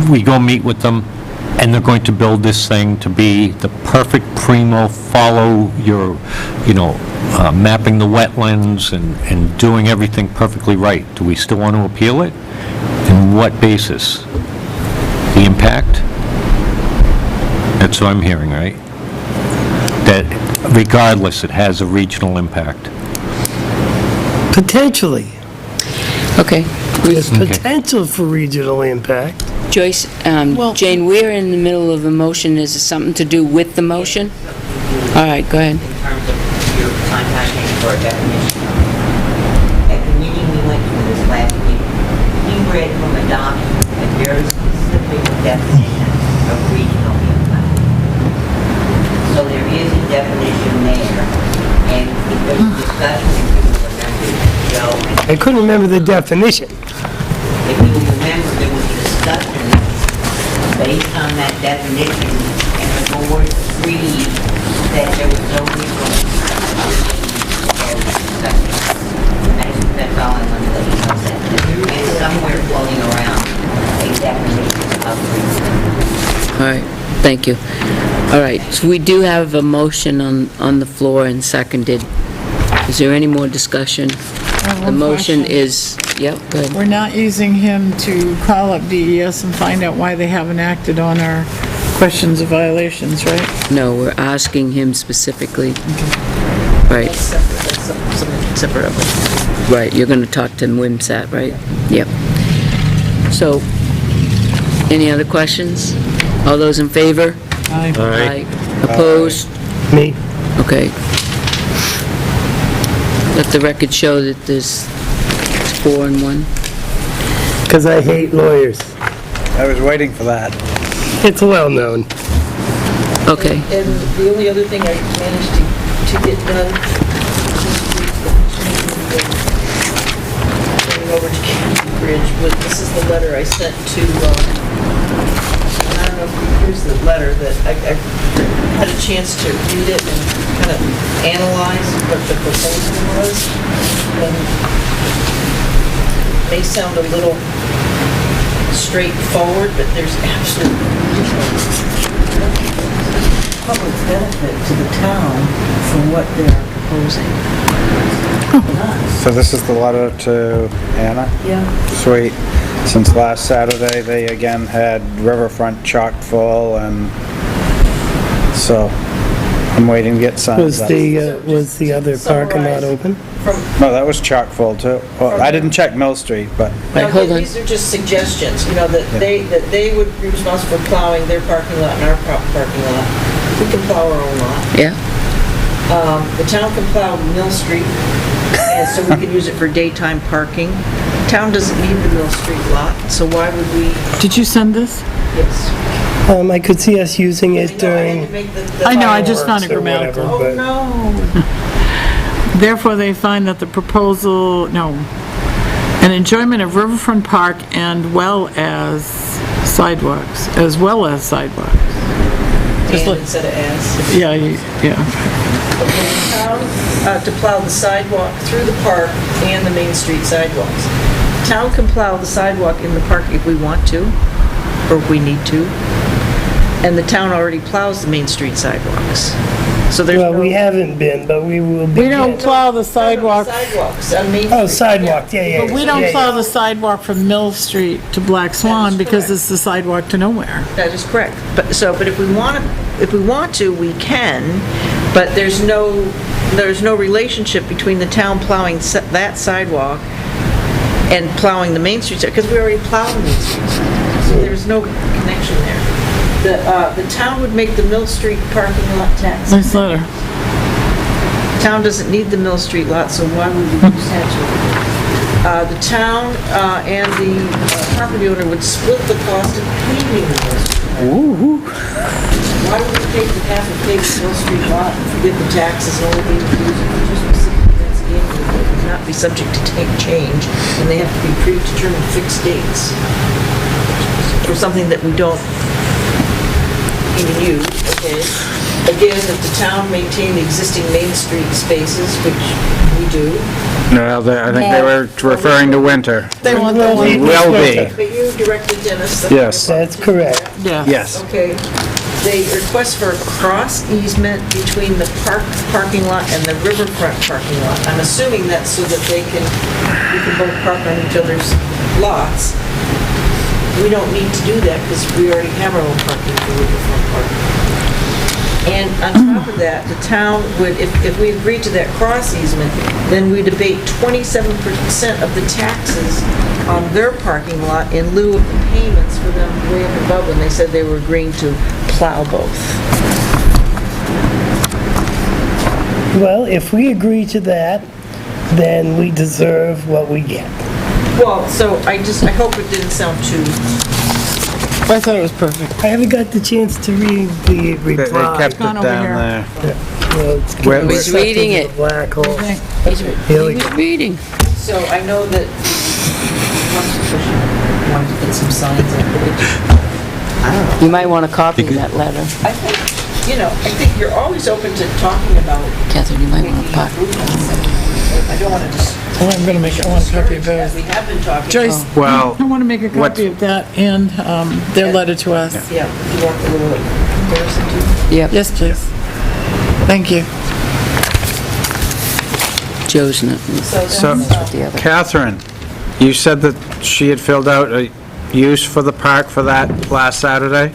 we go meet with them, and they're going to build this thing to be the perfect primo, follow your, mapping the wetlands and doing everything perfectly right. Do we still want to appeal it? And what basis? The impact? That's what I'm hearing, right? That regardless, it has a regional impact. Potentially. Okay. There's potential for regional impact. Joyce, Jane, we're in the middle of a motion. Is it something to do with the motion? All right, go ahead. In terms of your contacting for a definition. At the meeting we went to this last week, he read from a document a very specific definition of regional impact. So there is a definition there, and there was discussion, if you remember, Joe. I couldn't remember the definition. If you remember, there was a discussion based on that definition, and the board agreed that there was no regional impact. That's all I want to let you know, that it's somewhere floating around a definition of regional. All right, thank you. All right, so we do have a motion on the floor and seconded. Is there any more discussion? The motion is, yep, go ahead. We're not using him to call up DES and find out why they haven't acted on our questions of violations, right? No, we're asking him specifically. Right. Something separate of it. Right, you're going to talk to WIMSAT, right? Yep. So, any other questions? All those in favor? Aye. Aye. Opposed? Me. Okay. Let the record show that there's 4 and 1. Because I hate lawyers. I was waiting for that. It's well known. Okay. And the only other thing I managed to get done, going over to Cambridge, this is the letter I sent to, I don't know, here's the letter that I had a chance to read it and kind of analyze what the proposal was. And it may sound a little straightforward, but there's absolutely no public benefit to the town from what they're proposing. So this is the letter to Anna? Yeah. Sweet. Since last Saturday, they again had riverfront chock full, and so I'm waiting to get signs Was up. was the other parking lot open? No, that was chock full too. Well, I didn't check Mill Street, but Now, these are just suggestions, that they would be responsible for plowing their parking lot and our parking lot. We can plow our own lot. Yeah. The town can plow Mill Street, and so we can use it for daytime parking. Town doesn't need the Mill Street lot, so why would we? Did you send this? Yes. I could see us using it during I know, I just found it fireworks or grammatical. whatever, but- Therefore, they find that the proposal, an enjoyment of Riverfront Park and sidewalks. Just And like- instead of as. Yeah, yeah. To plow the sidewalk through the park and the Main Street sidewalks. Town can plow the sidewalk in the park if we want to, or if we need to. And the town already plows the Main Street sidewalks. So there's no... Well, we haven't been, but we will be. We don't plow the sidewalk, Sidewalks on Main Street. Oh, sidewalk, yeah. but we don't yeah, plow yeah. the sidewalk from Mill Street to Black Swan because it's the sidewalk to nowhere. That is correct. But if we want to, we can, but there's no relationship between the town plowing that sidewalk and plowing the Main Street, because we already plowed the Main Street. So there's no connection there. The town would make the Mill Street parking lot tax. Nice letter. The town doesn't need the Mill Street lot, so why would we use that? The town and the property owner would split the cost of paving the Mill Street. Why would we pay for half of paving the Mill Street lot and forget the taxes and only be used just specific events annually? It would not be subject to change, and they have to be predetermined fixed dates for something that we don't even use, okay? Again, if the town maintained the existing Main Street spaces, which we do. No, I think they were referring to winter. They want the Will one. be. But you directed Dennis. Yes. That's correct. Yes. Okay. They request for a cross easement between the parking lot and the riverfront parking lot. I'm assuming that's so that we can both park on each other's lots. We don't need to do that because we already have our own parking for riverfront parking. And on top of that, the town would, if we agreed to that cross easement, then we'd abate 27% of the taxes on their parking lot in lieu of the payments for them way up above when they said they were agreeing to plow both. Well, if we agree to that, then we deserve what we get. Well, so I hope it didn't sound too... I thought it was perfect. I haven't got the chance to read the They reply. kept it Gone down over there. Well, it's Where- getting He's sucked reading into it. the black hole. He's reading. So I know that... wanted to get some signs in. You might want a copy of that letter. I think, I think you're always open to talking about Catherine, you might want to pop. I don't want to just... Oh, I want a copy of that. both. We have been talking. Joyce, Well, I want to make a what's- copy of that and their letter to us. Yeah, do you want a little comparison too? Yep, Yes, please. Thank you. Joe's not. So, The other. Catherine, you said that she had filled out a use for the park for that last Saturday?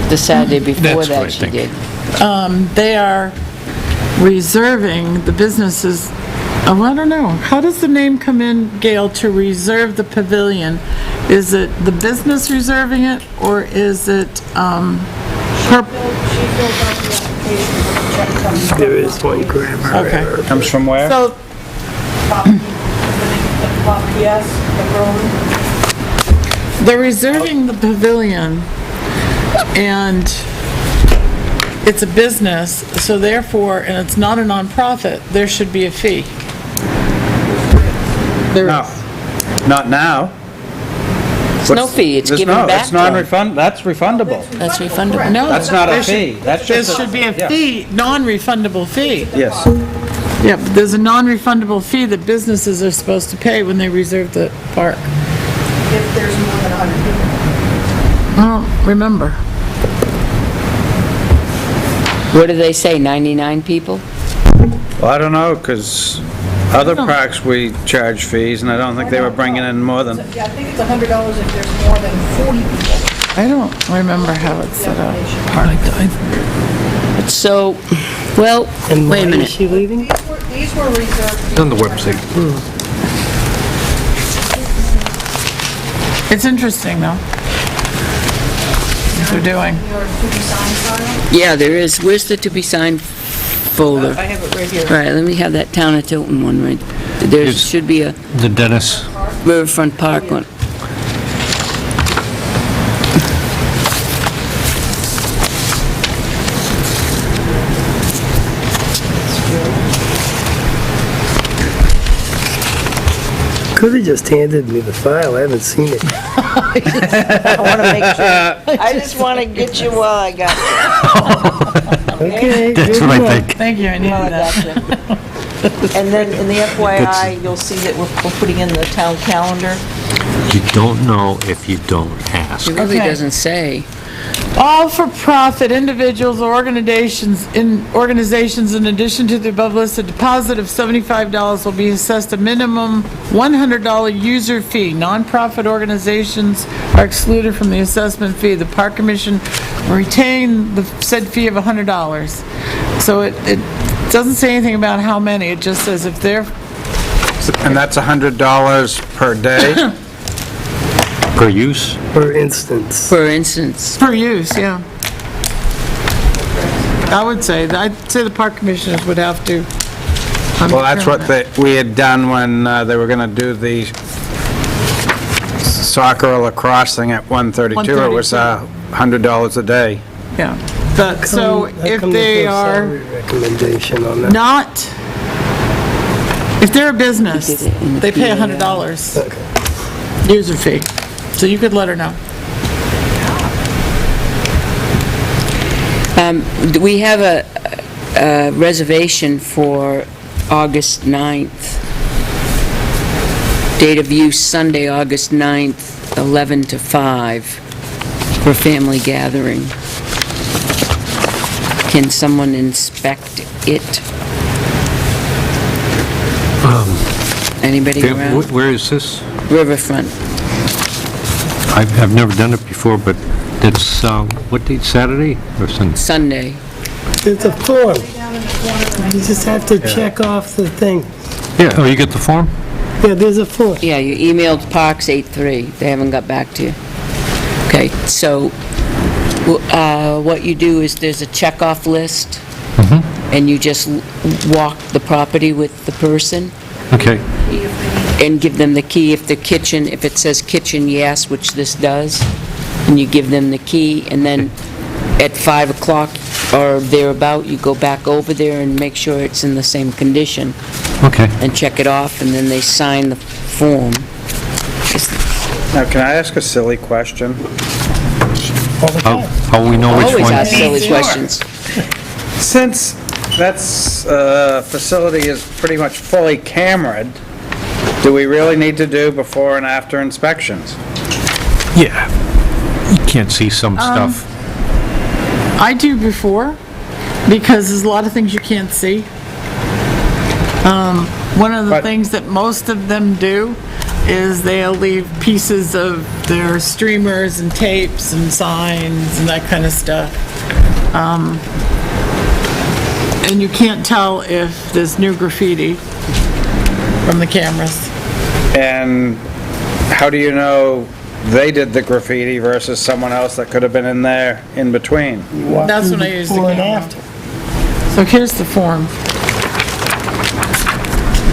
The Saturday before That's what I that she think. did. They are reserving the businesses, I don't know, how does the name come in, Gail, to reserve the pavilion? Is it the business reserving it, or is it, There is one grammar Okay. error. Comes from where? So, they're reserving the pavilion, and it's a business, so therefore, and it's not a nonprofit, there should be a fee. There No, is. not now. It's no fee, it's There's given no- back It's to 'em. non-refund, that's refundable. That's refundable. No. That's not there a fee. That's There just a... should be a yeah. fee, non-refundable fee. Yes. Yeah, but there's a non-refundable fee that businesses are supposed to pay when they reserve the park. If there's more than 100 people. I don't remember. What do they say, 99 people? Well, I don't know, because other parks we charge fees, and I don't think they were bringing in more than... Yeah, I think it's $100 if there's more than 40 people. I don't remember how it's set up. So, well, And wait a why is minute. she leaving? These were reserved. On the website. It's interesting, though. What they're doing. Your to-be signed file. Yeah, there is. Where's the to be signed folder? I have it right here. All right, let me have that Town of Tilton one, right? There Is- should be a The Dennis, Riverfront Park one. Could have just handed me the file, I haven't seen it. I want to make sure, I just want to get you while I got you. Okay. That's good what I enough. think. Thank you, I needed While I that. got you. And then in the FYI, you'll see that we're putting in the town calendar. You don't know if you don't ask. It really Okay. doesn't say. All for-profit individuals or organizations, in addition to the above listed deposit of $75 will be assessed a minimum $100 user fee. Nonprofit organizations are excluded from the assessment fee. The Park Commission will retain the said fee of $100. So it doesn't say anything about how many, it just says if they're, And that's $100 per day? Per use? For instance. For instance, per use, yeah. I'd say the Park Commissioners would have to. Well, that's what we had done when they were gonna do the soccer or lacrosse thing at 132. It was $100 a day. Yeah, but, so How if come they there's no are salary recommendation on that? not, if they're a business, they pay $100 Okay. user fee. So you could let her know. we have a reservation for August 9th. Date of use Sunday, August 9th, 11 to 5, for family gathering. Can someone inspect it? Anybody Okay, around? Where is this? Riverfront. I've never done it before, but it's, what date, Saturday or Sunday? Sunday. It's a form. You just have to check off the thing. Yeah, oh, you get the form? Yeah, there's a form. Yeah, you emailed Parks 83. They haven't got back to you. Okay, so what you do is there's a checkoff list, and you just walk the property with the person Okay, and give them the key if if it says kitchen, yes, which this does, and you give them the key, and then at 5 o'clock or thereabout, you go back over there and make sure it's in the same condition, okay. and check it off, and then they sign the form. Now, can I ask a silly question? How we know which Always one? ask silly questions. Since that's, facility is pretty much fully cameraed, do we really need to do before and after inspections? Yeah. You can't see some stuff. I do before, because there's a lot of things you can't see. One of the But- things that most of them do is they'll leave pieces of their streamers and tapes and signs and that kind of stuff. And you can't tell if there's new graffiti from the cameras. And how do you know they did the graffiti versus someone else that could have been in there in between? You walk That's through when I use the before and camera. after. So here's the form.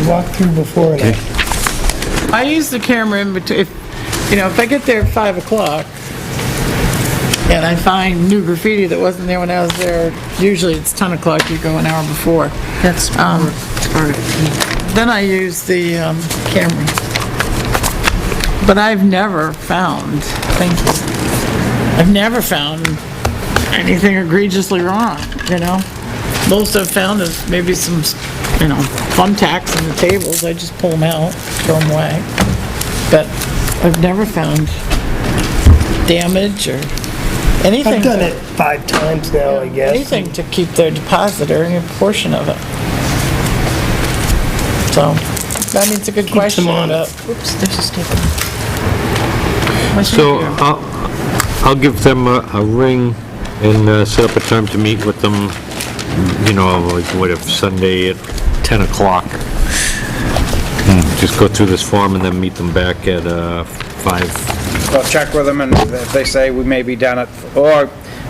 You walk through before and after. I use the camera in between, if I get there at 5 o'clock and I find new graffiti that wasn't there when I was there, usually it's 10 o'clock, you go an hour before. That's Then I use the camera. But I've never found, I've never found anything egregiously wrong, Most I've found is maybe some, thumbtacks on the tables, I just pull them out, throw them away. But I've never found damage or anything. I've done it 5 times now, I guess. Anything to keep their deposit or any portion of it. So, that means a good question, them but, honest. oops, there's a staple. My So finger. I'll give them a ring and set up a time to meet with them, like Sunday at 10 o'clock. And just go through this form and then meet them back at 5. Well, check with them, and if they say we may be done at, or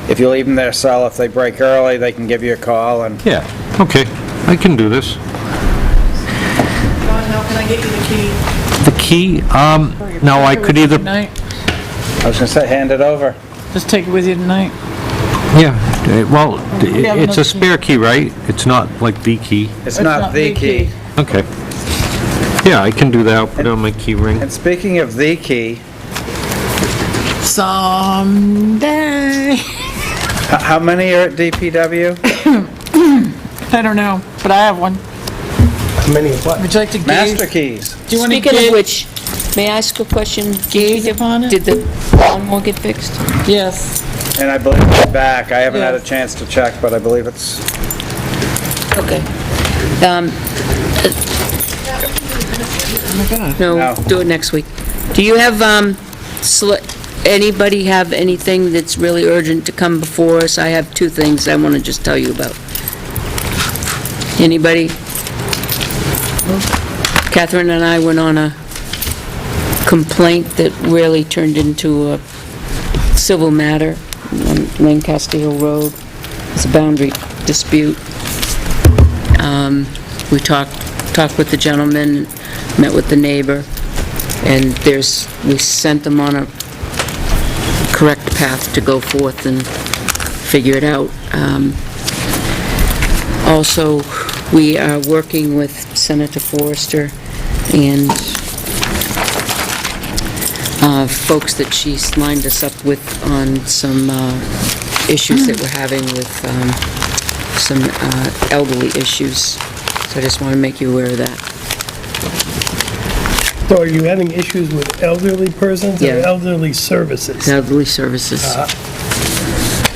if you leave them their cell, if they break early, they can give you a call, and Yeah, okay, I can do this. Ron, how can I get you the key? The key, now I could either, Tonight? I was gonna say, hand it over. Just take it with you tonight. yeah, well, have it's another a spare key, right? It's not like the key? It's not the key. Okay. Yeah, I can do that. I'll put it on my key ring. And speaking of the key, Someday. how many are at DPW? I don't know, but I have one. How many of what? Would you like to gauge? Master keys. Do you want to Speaking of gauge? which, may I ask a question? Gauge upon it? Did the lawnmower get fixed? Yes. And I believe it's back. I haven't had a Yes. chance to check, but I believe it's, Okay. Oh No, do it next week. Do you have, anybody have anything that's really urgent to come before us? I have two things I want to just tell you about. Anybody? Catherine and I went on a complaint that really turned into a civil matter on Lancaster Hill Road. It's a boundary dispute. We talked with the gentleman, met with the neighbor, and we sent them on a correct path to go forth and figure it out. Also, we are working with Senator Forrester and folks that she's lined us up with on some issues that we're having with some elderly issues. So I just want to make you aware of that. So are you having issues with elderly persons or Yeah. elderly services? Elderly services.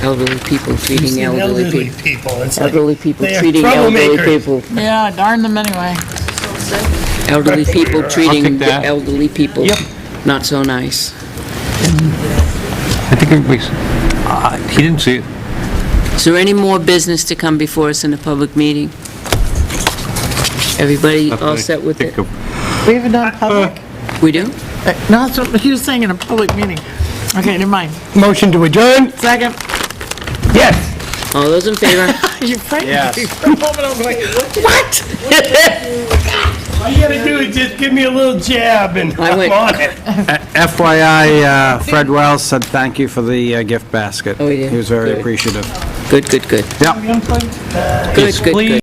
Elderly people You've treating seen elderly people. people. It's like, Elderly people they are treating elderly troublemakers. people. Yeah, darn them anyway. Elderly people treating take that. elderly people. Yep. Not so nice. I think everybody's, he didn't see it. Is there any more business to come before us in a public meeting? Everybody all set with it? We have a non-public? We do? No, that's what he was saying in a public meeting. Okay, never mind. Motion to adjourn? Second. Yes. All those in favor? You frightened Yes. me for a moment. I was like, what? All you gotta do is just give me a little jab and I I'm went- on it. FYI, Fred Wells said thank you for the gift basket. Oh, he did? He was very Good. appreciative. Good, good, good. Yep. Good, good, good.